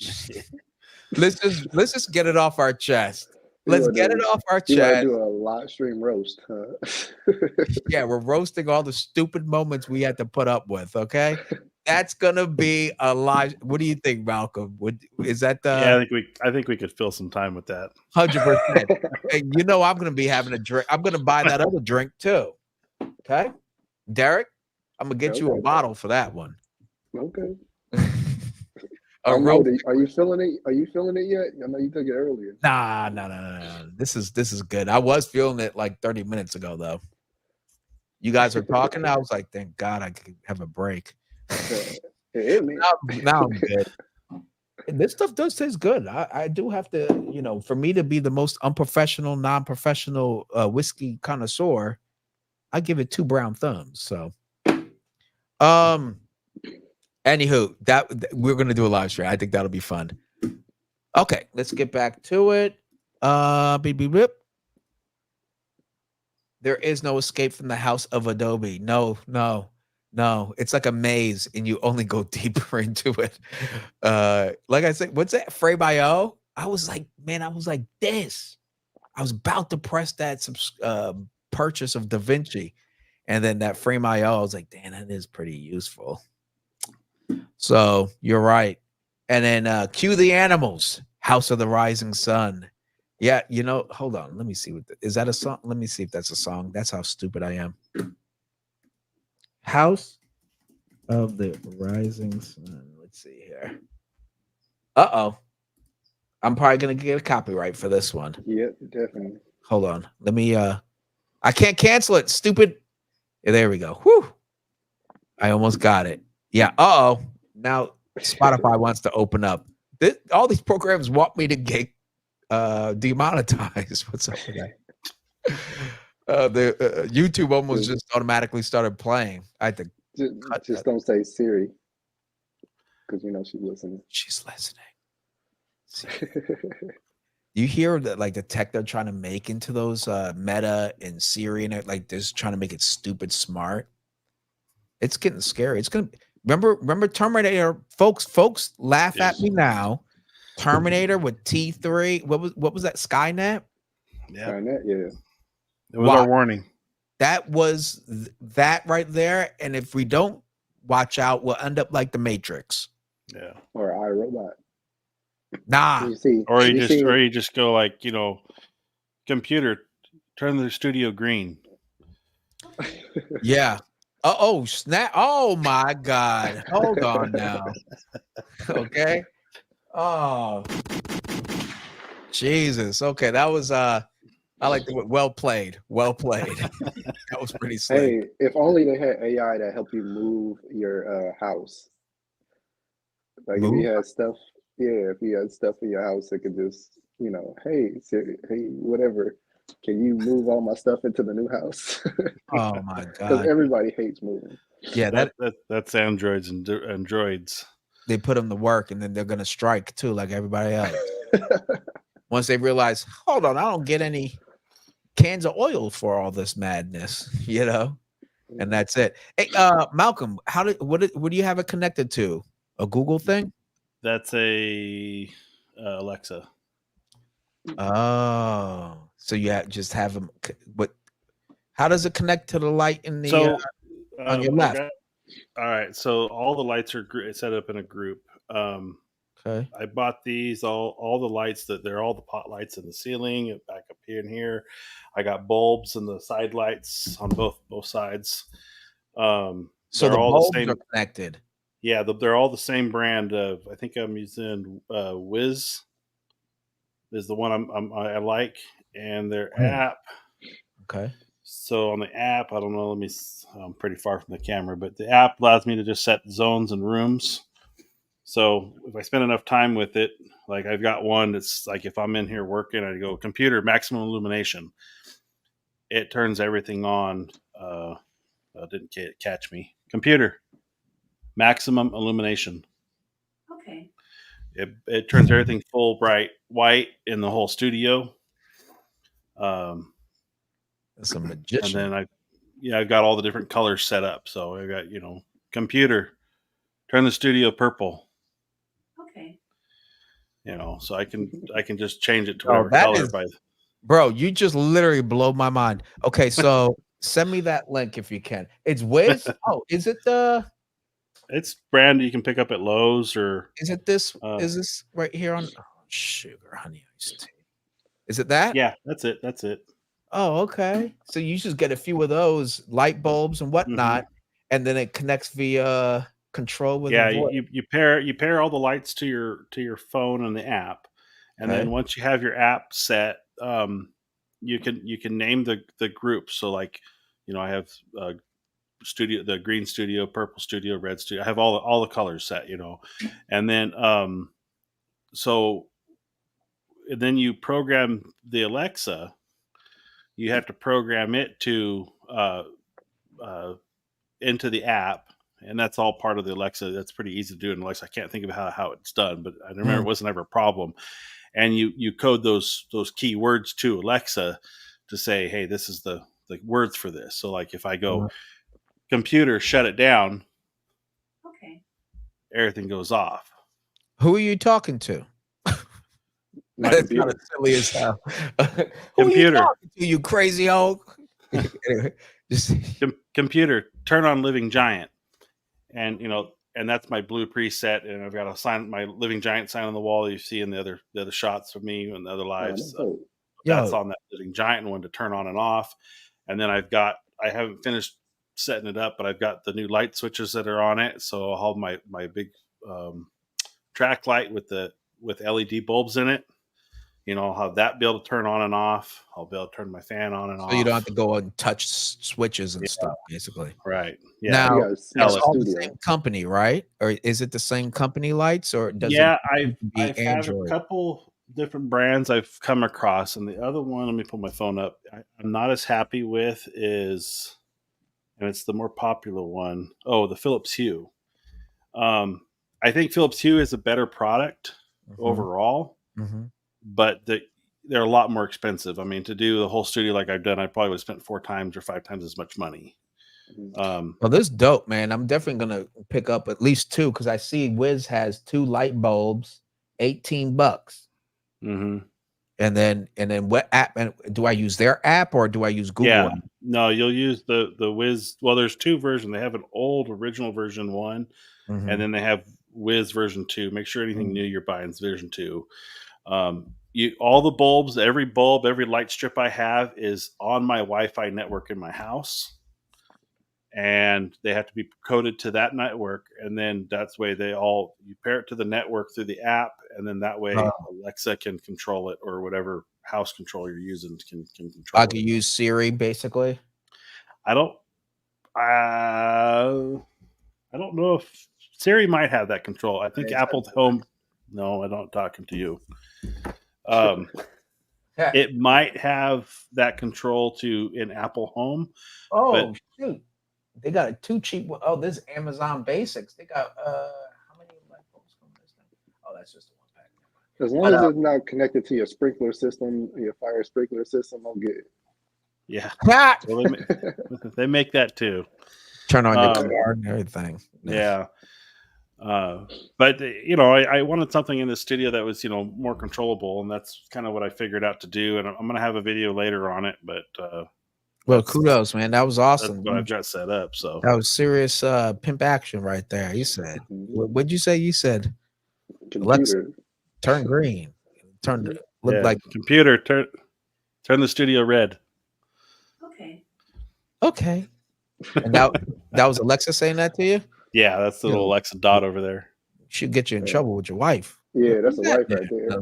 let's just get it off our chest. Let's get it off our You want to chest. do a live stream roast, huh? Yeah, we're roasting all the stupid moments we had to put up with. Okay, that's gonna be a live. What do you think, Malcolm? Is that the? Yeah, I think we could fill some time with that. 100%. And I'm gonna be having a drink. I'm gonna buy that other drink too. Okay, Derek, I'm gonna get you a Okay. bottle for that one. Okay. A I'm real. old. Are you feeling it? Are you feeling it yet? I know you took it earlier. Nah. This is good. I was feeling it like 30 minutes ago though. You guys were talking. I was like, thank God I could have a break. Yeah, man. Now I'm good. And this stuff does taste good. I do have to, for me to be the most unprofessional, non-professional whiskey connoisseur, I give it 2 brown thumbs. So, anywho, we're gonna do a live stream. I think that'll be fun. Okay, let's get back to it. Beep, beep, beep. There is no escape from the house of Adobe. No. It's like a maze, and you only go deeper into it. Like I said, what's that? Frame.io? I was like this. I was about to press that purchase of DaVinci, and then that Frame.io, I was like, damn, that is pretty useful. So you're right. And then Cue the Animals, House of the Rising Sun. Yeah, hold on. Let me see is that a song? Let me see if that's a song. That's how stupid I am. House of the Rising Sun. Let's see here. Uh-oh. I'm probably gonna get a copyright for this one. Yep, definitely. Hold on. Let me I can't cancel it. Stupid. Yeah, there we go. Whew. I almost got it. Yeah. Uh-oh. Now Spotify wants to open up. All these programs want me to get demonetized. What's up with that? The YouTube almost just automatically started playing. I had to just don't say Siri, because she's listening. She's listening. You hear that, like the tech they're trying to make into those Meta and Siri, and like they're just trying to make it stupid smart. It's getting scary. It's gonna remember Terminator, folks. Laugh at me now. Terminator with T3. What was that? Skynet. Yeah. Skynet, yeah. It was Why? our warning. That was that right there. And if we don't watch out, we'll end up like the Matrix. Yeah. Or iRobot. Nah. You see, Or you see, you just go like, computer, turn the studio green. Yeah. Oh, snap. Oh my God. Hold on now. Okay. Oh, Jesus. Okay. That was I like the word well played. Well played. That was pretty slick. hey, if only they had AI that help you move your house. Like if Move? you had stuff, yeah, if you had stuff in your house that could just, hey, Siri, hey, whatever, can you move all my stuff into the new house? Oh my Because God. everybody hates moving. Yeah, That's androids and droids. they put them to work and then they're gonna strike too, like everybody else. Once they realize, hold on, I don't get any cans of oil for all this madness, and that's it. Hey, Malcolm, what do you have it connected to? A Google thing? That's a Alexa. Oh, so you just have them. What? How does it connect to the light in the So on your left? all right. So all the lights are set up in a group. Okay. I bought these all the lights they're all the pot lights in the ceiling back up here and here. I got bulbs and the side lights on both sides. So they're the all bulbs the same. are connected. Yeah, they're all the same brand of. I think I'm using Wiz is the one I like, and their app. Okay. So on the app, I don't know. I'm pretty far from the camera, but the app allows me to just set zones and rooms. So if I spend enough time with it, like I've got one that's like if I'm in here working, I go computer maximum illumination. It turns everything on. Didn't catch me. Computer maximum illumination. Okay. It turns everything full bright white in the whole studio. That's a magician. And then I've got all the different colors set up. So I got computer turn the studio purple. Okay. So I can just change it to whatever color. Bro, you just literally blow my mind. Okay, so send me that link if you can. It's Wiz. Oh, is it It's brand you can pick up at Lowe's or is it this? Is this right here on sugar honey iced tea? Is it that? Yeah, that's it. That's it. Oh, okay. So you just get a few of those light bulbs and whatnot, and then it connects via control with you pair all the lights to your phone and the app, and then once you have your app set, you can name the group. So like, I have studio, the green studio, purple studio, red studio. I have all the colors set, and then so then you program the Alexa. You have to program it to into the app, and that's all part of the Alexa. That's pretty easy to do in Alexa. I can't think of how it's done, but I remember it wasn't ever a problem. And you code those keywords to Alexa to say, hey, this is the words for this. So like if I go computer, shut it down, Okay. everything goes off. Who are you talking to? That's kind of silly as hell. Who are you talking to, you crazy old? Computer, turn on Living Giant, and and that's my blue preset, and I've got a sign, my Living Giant sign on the wall you see in the other shots of me and the other lives. That's on that Living Giant one to turn on and off. And then I haven't finished setting it up, but I've got the new light switches that are on it. So I'll have my big track light with LED bulbs in it. I'll have that be able to turn on and off. I'll be able to turn my fan on and off. So you don't have to go and touch switches and stuff, basically. Right. Yeah. Now, it's all the same company, right? Or is it the same company lights, or does it I've had a couple different brands I've come across, and the other one, let me pull my phone up, I'm not as happy with is, and it's the more popular one, the Philips Hue. I think Philips Hue is a better product overall, but they're a lot more expensive. I mean, to do the whole studio like I've done, I probably would have spent 4 times or 5 times as much money. Well, this is dope, man. I'm definitely gonna pick up at least 2 because I see Wiz has 2 light bulbs, $18. And then what app? And do I use their app or do I use Google Yeah, app? no, you'll use the Wiz. Well, there's 2 versions. They have an old original version 1, and Mhm. then they have Wiz version 2. Make sure anything new you're buying is version 2. You all the bulbs, every bulb, every light strip I have is on my Wi-Fi network in my house, and they have to be coded to that network, and then that's way you pair it to the network through the app, and then that way Oh, Alexa can control it, or whatever house control you're using can I control could it. use Siri basically. I don't I don't know if Siri might have that control. I think It's got Apple to. Home. No, I don't talking to you. Um, Yeah. it might have that control to in Apple Home, but Oh shoot, they got a too cheap. Oh, this Amazon Basics. They got how many light bulbs come in this thing? Oh, that's just the one pack. As long But as it's not connected to your sprinkler system, your fire sprinkler system, I'm good. yeah, ah! well they make that too. Turn on your Um, car and everything. yeah, but I wanted something in the studio that was more controllable, and that's kind of what I figured out to do. And I'm going to have a video later on it, but Well, that's kudos, man. That was that's awesome. what I've got set up. So That was serious pimp action right there. You said. What'd you say? You said Alexa Computer. turn green. Turn look yeah, like computer turn the studio red. Okay. okay. And that was Alexa saying that to you? Yeah, that's the little Yo, Alexa dot over there. she'll get you in Yeah, trouble with your wife. yeah, that's Who's a that wife right there.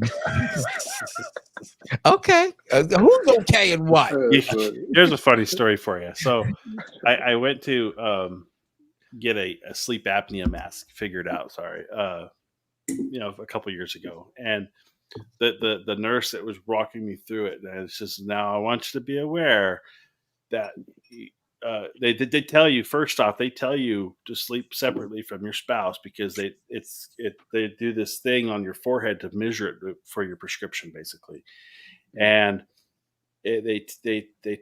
Okay. Who's okay and what? So, Here's a funny story for you. So I went to get a sleep apnea mask figured out. Sorry, a couple years ago, and the nurse that was walking me through it, and it says, "Now I want you to be aware that." They tell you first off. They tell you to sleep separately from your spouse because they do this thing on your forehead to measure it for your prescription, basically, and they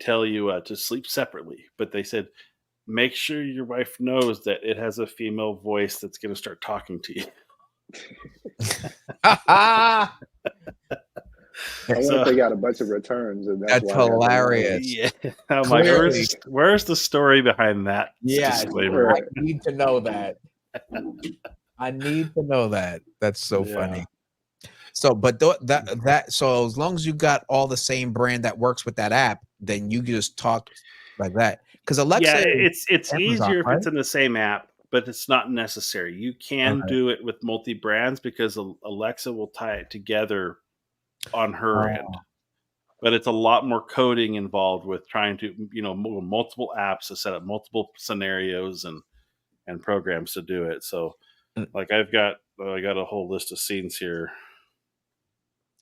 tell you to sleep separately. But they said make sure your wife knows that it has a female voice that's going to start talking to you. I wonder So if they got a bunch of returns, and that's That's why I got the hilarious. yeah, I'm like, Clearly. where's the story behind that Yes, disclaimer? Right. I need to know that. I need to know that. That's so Yeah. funny. So, but so as long as you got all the same brand that works with that app, then you just talk like that. Because Alexa, Yeah, is it's Amazon, easier if right? it's in the same app, but it's not necessary. You can Okay. do it with multi brands because Alexa will tie it together on her end. Oh, But it's a lot more coding involved with trying to multiple apps to set up multiple scenarios and programs to do it. So mm, like I got a whole list of scenes here.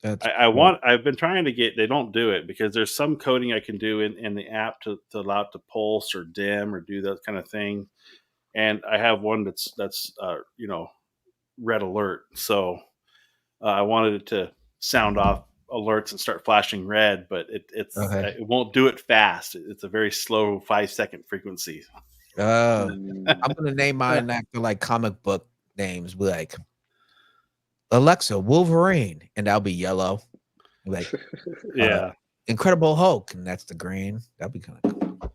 that's cool. I've been trying to get, they don't do it because there's some coding I can do in the app to allow it to pulse or dim or do that kind of thing. And I have one that's red alert. So I wanted it to sound off alerts and start flashing red, but Okay. it won't do it fast. It's a very slow 5-second frequency. I'm gonna name mine after like comic book names. Be like Alexa Wolverine, and that'll be yellow. Like Yeah. Incredible Hulk, and that's the green. That'd be kind of cool.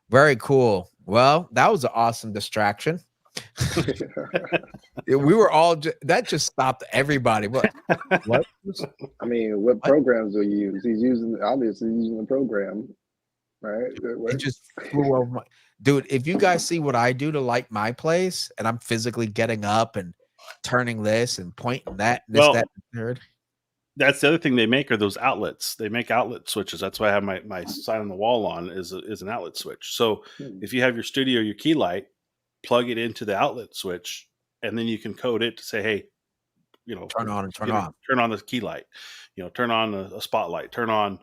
Very cool. Well, that was an awesome distraction. We were all that just stopped everybody. What? I mean, what programs will you use? He's obviously using the program, right? It just flew over my dude. If you guys see what I do to light my place, and I'm physically getting up and turning this and pointing that, and this, Well, that, and third. that's the other thing they make are those outlets. They make outlet switches. That's why I have my sign on the wall on is an outlet switch. So if you have your studio, your key light, plug it into the outlet switch, and then you can code it to say, hey, Turn on and turn off. turn on the key light, turn on a spotlight, turn on,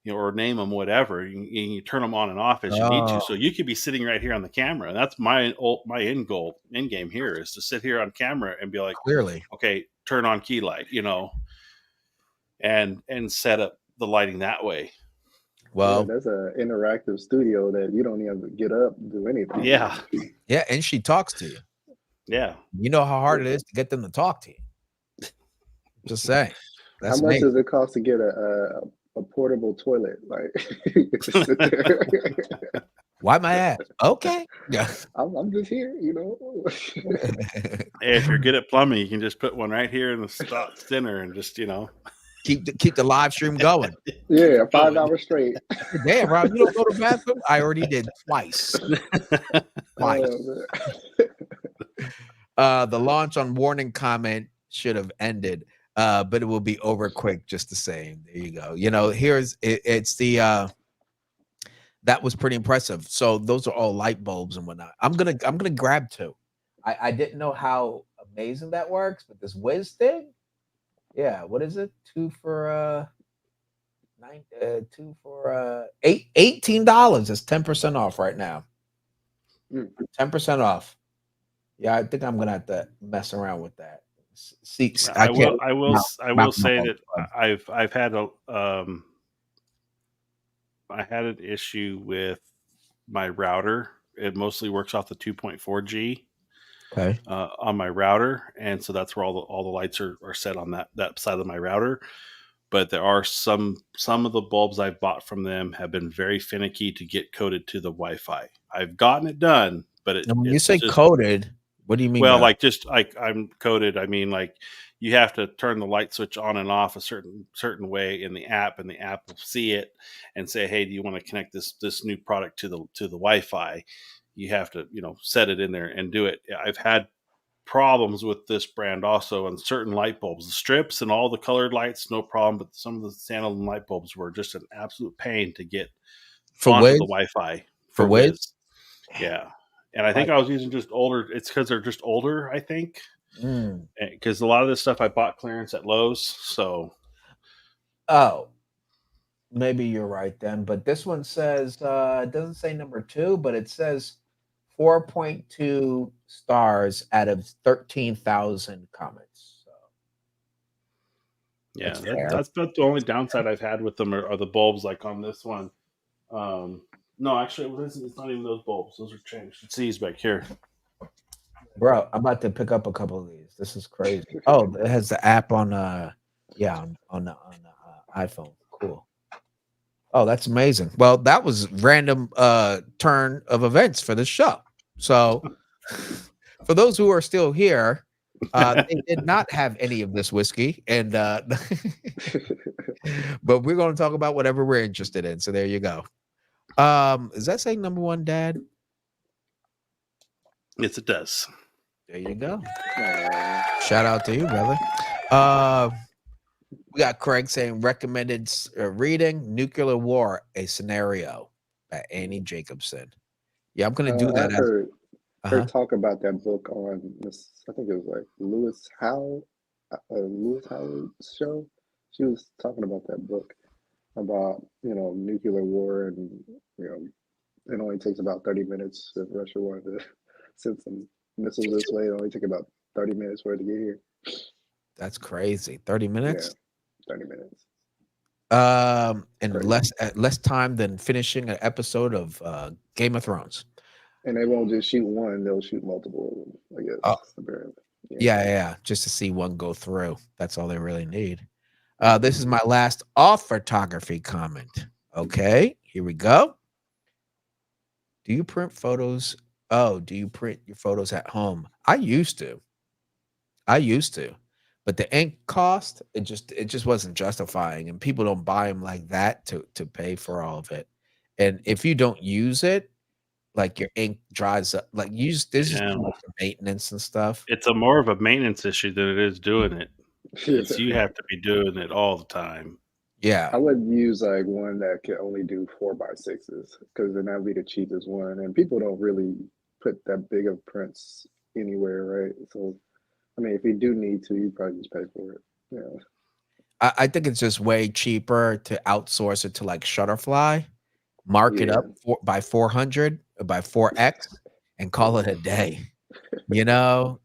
or name them whatever. You turn them on and off as you need to. So you could be sitting right here on the camera. And that's my end game here is to sit here on camera and be like, Clearly, okay, turn on key light, and set up the lighting that way. well, that's an interactive studio that you don't even have to get up and do anything. Yeah. yeah, and she talks to you. Yeah. You know how hard it is to get them to talk to you. Just saying. How much does it cost to get a portable toilet? Like, just sit there. Why my ass? Okay. Yeah. I'm just here, you know. Hey, if you're good at plumbing, you can just put one right here in the center and just keep the live stream going. Yeah, 5 hours straight. Damn, Rob, you don't go to the bathroom? I already did twice. The launch on warning comment should have ended, but it will be over quick just the same. There you go. You know, it's the that was pretty impressive. So those are all light bulbs and whatnot. I'm gonna grab two. I didn't know how amazing that works, but this Wiz thing, yeah. What is it? Two for $18. It's 10% off right now. 10% off. Yeah, I think I'm gonna have to mess around with that. See, I will say that I've had I had an issue with my router. It mostly works off the 2.4G on my router, and so that's where all the lights are set on that side of my router. But there are some of the bulbs I've bought from them have been very finicky to get coded to the Wi-Fi. I've gotten it done, but when you say coded, what do you mean? Well, like just like I'm coded, I mean like you have to turn the light switch on and off a certain way in the app, and the app will see it and say, "Hey, do you want to connect this new product to the Wi-Fi?" You have to set it in there and do it. I've had problems with this brand also on certain light bulbs, the strips and all the colored lights, no problem. But some of the standalone light bulbs were just an absolute pain to get onto the Wi-Fi for Wiz. Yeah. And I think I was using just older. It's because they're just older, I think. Because a lot of this stuff I bought clearance at Lowe's. So. Oh. Maybe you're right then. But this one says, it doesn't say number 2, but it says 4.2 stars out of 13,000 comments. So. Yeah, that's about the only downside I've had with them are the bulbs like on this one. No, actually, it's not even those bulbs. Those are changed. It's these back here. Bro, I'm about to pick up a couple of these. This is crazy. Oh, it has the app on on the iPhone. Cool. Oh, that's amazing. Well, that was random turn of events for the show. So for those who are still here, they did not have any of this whiskey, and but we're going to talk about whatever we're interested in. So there you go. Is that saying number 1, Dad? Yes, it does. There you go. Shout out to you, brother. We got Craig saying recommended reading Nuclear War, a Scenario by Annie Jacobson. Yeah, I'm going to do that. I heard talk about that book on this. I think it was like Lewis Howard's show. She was talking about that book about nuclear war, and it only takes about 30 minutes if Russia wanted to send some missiles this way. It only took about 30 minutes for it to get here. That's crazy. 30 minutes? Yeah, 30 minutes. And less time than finishing an episode of Game of Thrones. And they won't just shoot one; they'll shoot multiple. I guess. Apparently. Yeah, just to see one go through. That's all they really need. This is my last off photography comment. Okay, here we go. Do you print photos? Oh, do you print your photos at home? I used to, but the ink cost, it just wasn't justifying, and people don't buy them like that to pay for all of it. And if you don't use it, like your ink dries up, like this is maintenance and stuff. It's more of a maintenance issue than it is doing it. You have to be doing it all the time. Yeah, I would use like one that could only do 4x6s, because then that'd be the cheapest one, and people don't really put that big of prints anywhere, right? So, I mean, if you do need to, you probably just pay for it. Yeah, I think it's just way cheaper to outsource it to like Shutterfly, mark it up by 400 or by 4x, and call it a day.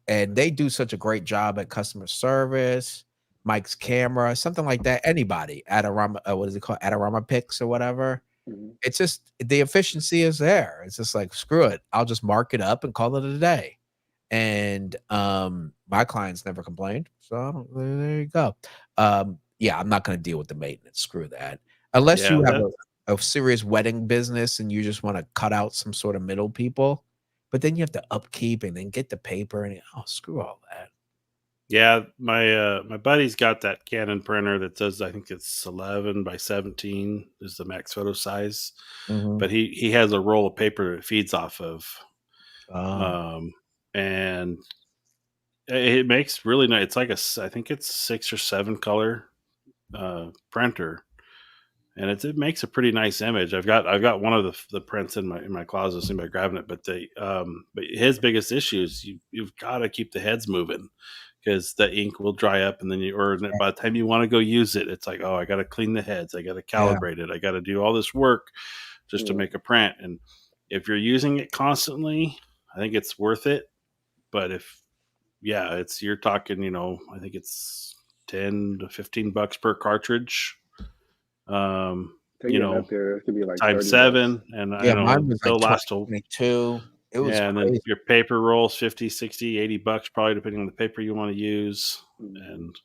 And they do such a great job at customer service, Mike's camera, something like that. Anybody, Adorama, what is it called? Adorama Pix or whatever. Mm-hmm. It's just the efficiency is there. It's just like, screw it. I'll just mark it up and call it a day. And my clients never complained. So there you go. yeah, I'm not going to deal with the maintenance. Screw that. Unless you Yeah, have that a serious wedding business and you just want to cut out some sort of middle people, but then you have to upkeep and then get the paper and oh, screw all that. yeah, my buddy's got that Canon printer that says I think it's 11 by 17 is the max photo size, Mm-hmm. but he has a roll of paper that it feeds off of, Oh, um, and it makes really nice. It's like I think it's 6 or 7 color printer, and it makes a pretty nice image. I've got one of the prints in my closet, so by grabbing it. But his biggest issue is you've got to keep the heads moving because the ink will dry up, and then by the time you want to go use it, it's like, oh, I got to clean the heads, I got to yeah. calibrate it, I got to do all this work just to Yeah. make a print. And if you're using it constantly, I think it's worth it. But you're talking, I think it's $10 to $15 per cartridge. They're getting up there. It could be like Times $30. 7, and Yeah, mine was like they'll last till 22. It was yeah, and then crazy. your paper rolls 50, 60, $80 probably depending on the paper you want to use. And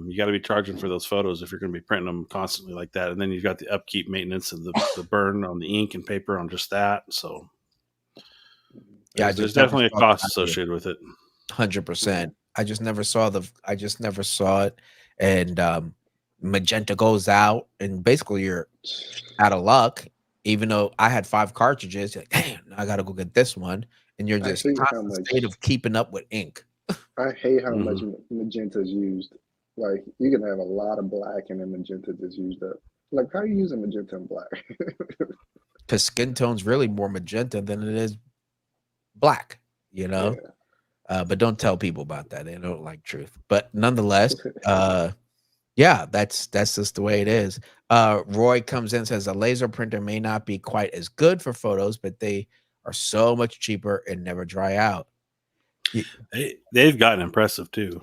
you got to be charging for those photos if you're going to be printing them constantly like that. And then you've got the upkeep maintenance and the burn on the ink and paper on just that. So Yeah, there's definitely a cost associated with it. 100%. I just never saw it. And magenta goes out, and basically you're out of luck. Even though I had 5 cartridges, you're like, damn, now I gotta go get this one. And you're I just hate how constant much state of keeping up with ink. I hate how much Mhm. magenta is used. Like you can have a lot of black and then magenta just used up. Like how are you using magenta and black? Because skin tone's really more magenta than it is black, you know? Yeah. But don't tell people about that. They don't like truth. But nonetheless, yeah, that's just the way it is. Roy comes in and says a laser printer may not be quite as good for photos, but they are so much cheaper and never dry out. They've gotten impressive too.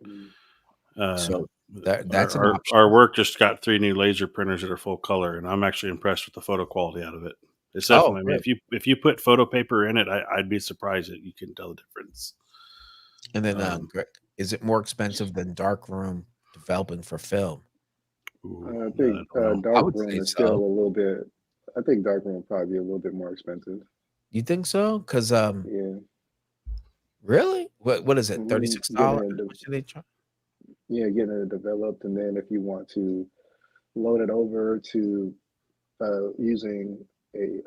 Mm. So that's an Our option. work just got 3 new laser printers that are full color, and I'm actually impressed with the photo quality out of it. It's Oh, definitely, I mean, good. if you put photo paper in it, I'd be surprised that you can tell the difference. And then, Um, Greg, is it more expensive than darkroom developing for film? I that I think don't know. I dark would room say is still so. a little bit. I think dark room will probably be a little bit more expensive. You think so? Because Yeah. really, what is it? Getting $36? it, How much do they charge? getting it developed, and then if you want to load it over to using a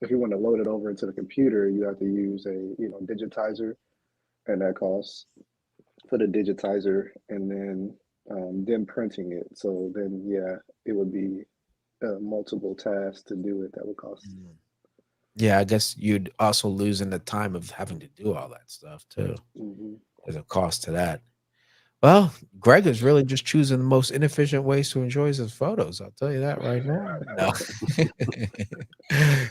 if you want to load it over into the computer, you have to use a digitizer, and that costs for the digitizer, and then printing it. So then yeah, it would be multiple tasks to do it that would cost. Mm. Yeah, I guess you'd also lose in the time of having to do all that stuff too. Hmm. There's a cost to that. Well, Greg is really just choosing the most inefficient ways to enjoy his photos. I'll tell you that right now. No.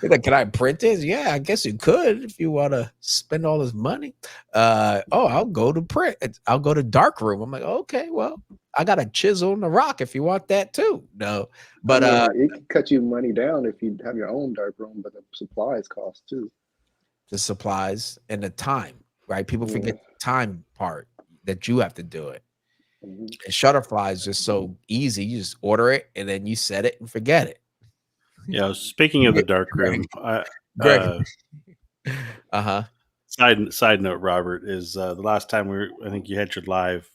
He's like, can I print this? Yeah, I guess you could if you want to spend all this money. I'll go to print. I'll go to darkroom. I'm like, okay, well, I got a chisel and a rock if you want that too. No, I but mean, it could cut you money down if you have your own dark room, but the supplies cost too. the supplies and the time, right? People Yeah. forget the time part that you have to do it. Hmm. And Shutterfly is just so easy. You just order it and then you set it and forget it. Yeah, speaking of the dark Greg, room, Greg. Uh-huh. side note, Robert, is the last time I think you had your live.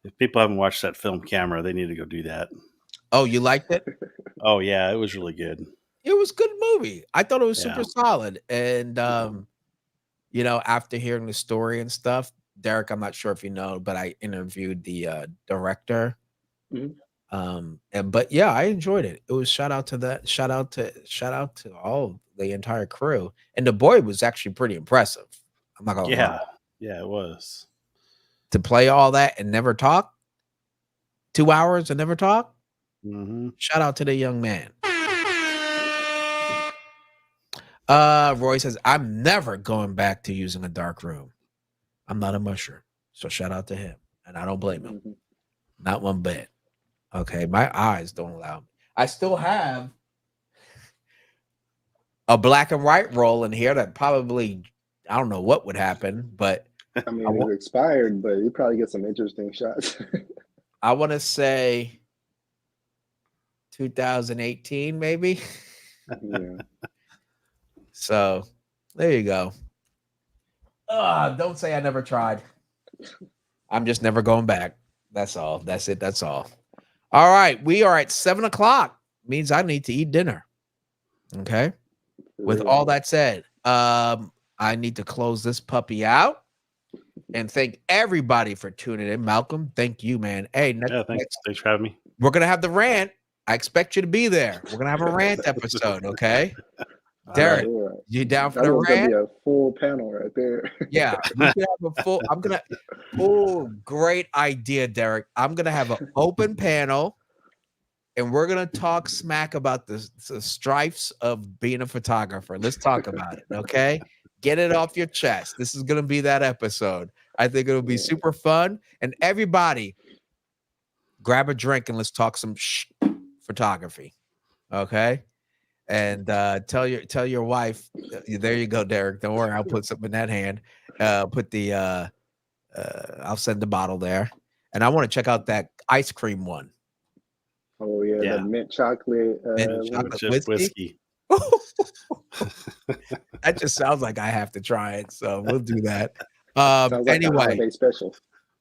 If people haven't watched that film Camera, they need to go do that. Oh, you liked it? Oh yeah, it was really good. It was a good movie. I thought it was Yeah, super solid. And after hearing the story and stuff, Derek, I'm not sure if you know, but I interviewed the director. Hmm. But yeah, I enjoyed it. It was shout out to all the entire crew. And the boy was actually pretty impressive. I'm not gonna lie. yeah, it was. To play all that and never talk, 2 hours and never talk. Hmm. Shout out to the young man. Roy says, I'm never going back to using a dark room. I'm not a musher. So shout out to him. And I don't blame him. Hmm. Not one bit. Okay. My eyes don't allow me. I still have a black and white roll in here that probably, I don't know what would happen, but I mean, I it's expired, but you probably get some interesting shots. want to say 2018, maybe. Yeah. So there you go. Don't say I never tried. I'm just never going back. That's all. That's it. That's all. All right. We are at 7:00. Means I need to eat dinner. Okay. With Yeah. all that said, I need to close this puppy out and thank everybody for tuning in. Malcolm, thank you, man. Hey, Thanks for having me. we're gonna have the rant. I expect you to be there. We're gonna have a rant episode, okay? Derek, Sure. you down for That the was gonna rant? be a full panel right there. Yeah, we should have a full. I'm gonna. Oh, great idea, Derek. I'm gonna have an open panel, and we're gonna talk smack about the strifes of being a photographer. Let's talk about it, okay? Get it off your chest. This is gonna be that episode. I think it'll be Yeah. super fun, and everybody, grab a drink and let's talk some photography, okay? And tell your wife. There you go, Derek. Don't worry, I'll put something in that hand. Put the I'll send the bottle there, and I want to check out that ice cream one. Oh yeah, Yeah. the mint chocolate. Mint chocolate Chip whiskey. That just sounds like I have to try it, so we'll do that. Sounds like a Anyway, holiday special.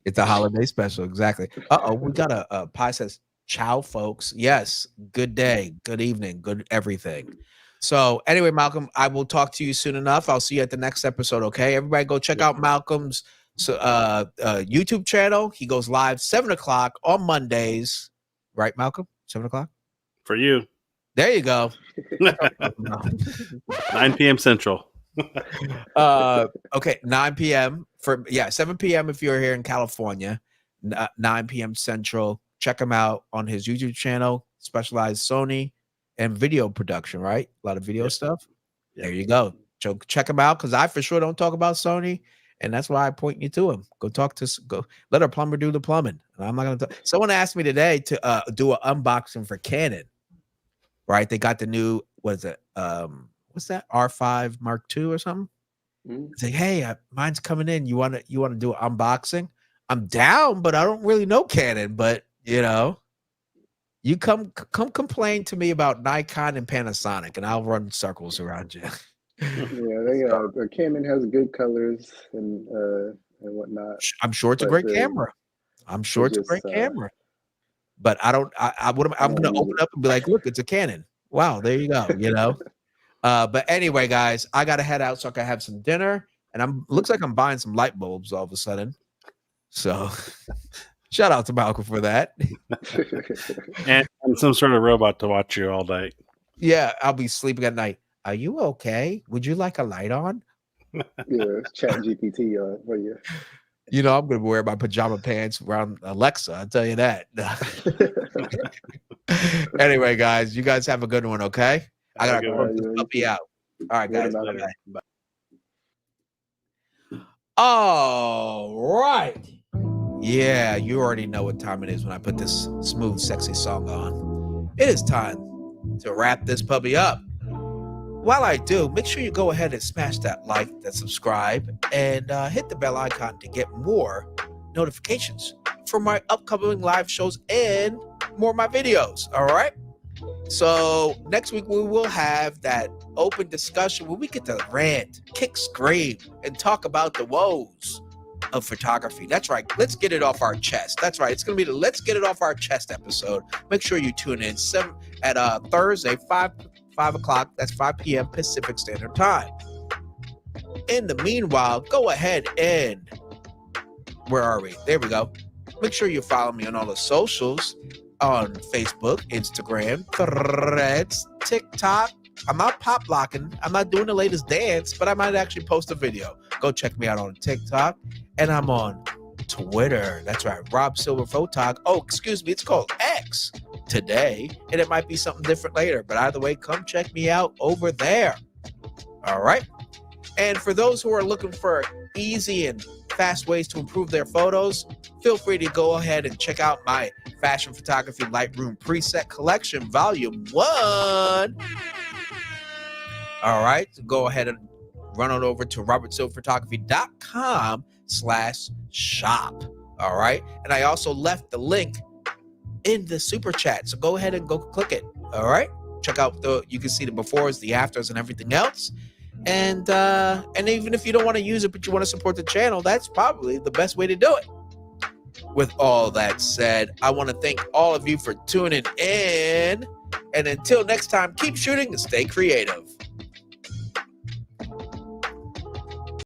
it's a holiday special, exactly. We got a pie says ciao, folks. Yes, good day, good evening, good everything. So anyway, Malcolm, I will talk to you soon enough. I'll see you at the next episode. Okay, everybody, go check out Malcolm's YouTube channel. He goes live 7:00 on Mondays, right, Malcolm? 7:00 For you. There you go. 9 p.m. Central. Okay, 9 p.m. 7 p.m. if you're here in California, 9 p.m. Central. Check him out on his YouTube channel, specialized Sony and video production, right? A lot of video stuff. There you go. So check him out, because I for sure don't talk about Sony, and that's why I point you to him. Go let our plumber do the plumbing. And I'm not gonna talk. Someone asked me today to do an unboxing for Canon. Right? They got the new, what is it? What's that? R5 Mark II or something? Say, hey, mine's coming in. You want to do an unboxing? I'm down, but I don't really know Canon. But you come complain to me about Nikon and Panasonic, and I'll run circles around you. Yeah, the Canon has good colors and whatnot. I'm sure it's a great camera. I'm sure it's a great camera. But I don't. I'm gonna open up and be like, look, it's a Canon. Wow, there you go. But anyway, guys, I gotta head out so I can have some dinner, and looks like I'm buying some light bulbs all of a sudden. So, shout out to Malcolm for that. And some sort of robot to watch you all night. Yeah, I'll be sleeping at night. Are you okay? Would you like a light on? Yeah, Chat GPT for you. I'm gonna wear my pajama pants around Alexa. I'll tell you that. Anyway, guys, you guys have a good one. Okay, I gotta close this puppy out. All right, guys. Bye. All right. Yeah, you already know what time it is when I put this smooth, sexy song on. It is time to wrap this puppy up. While I do, make sure you go ahead and smash that like, that subscribe, and hit the bell icon to get more notifications for my upcoming live shows and more of my videos. All right. So next week we will have that open discussion where we get to rant, kick, scream, and talk about the woes of photography. That's right. Let's get it off our chest. That's right. It's going to be the Let's Get It Off Our Chest episode. Make sure you tune in at Thursday, 5 o'clock. That's 5 p.m. Pacific Standard Time. In the meanwhile, go ahead and where are we? There we go. Make sure you follow me on all the socials on Facebook, Instagram, Threads, TikTok. I'm not pop locking. I'm not doing the latest dance, but I might actually post a video. Go check me out on TikTok. And I'm on Twitter. That's right. Rob Silver-Photography. Oh, excuse me. It's called X today. And it might be something different later. But either way, come check me out over there. All right. And for those who are looking for easy and fast ways to improve their photos, feel free to go ahead and check out my Fashion Photography Lightroom Preset Collection Volume 1. All right, so go ahead and run on over to robertsilverphotography.com patreon.com/shop. All right. And I also left the link in the super chat. So go ahead and go click it. All right. Check out you can see the befores, the afters, and everything else. And even if you don't want to use it, but you want to support the channel, that's probably the best way to do it. With all that said, I want to thank all of you for tuning in. And until next time, keep shooting and stay creative.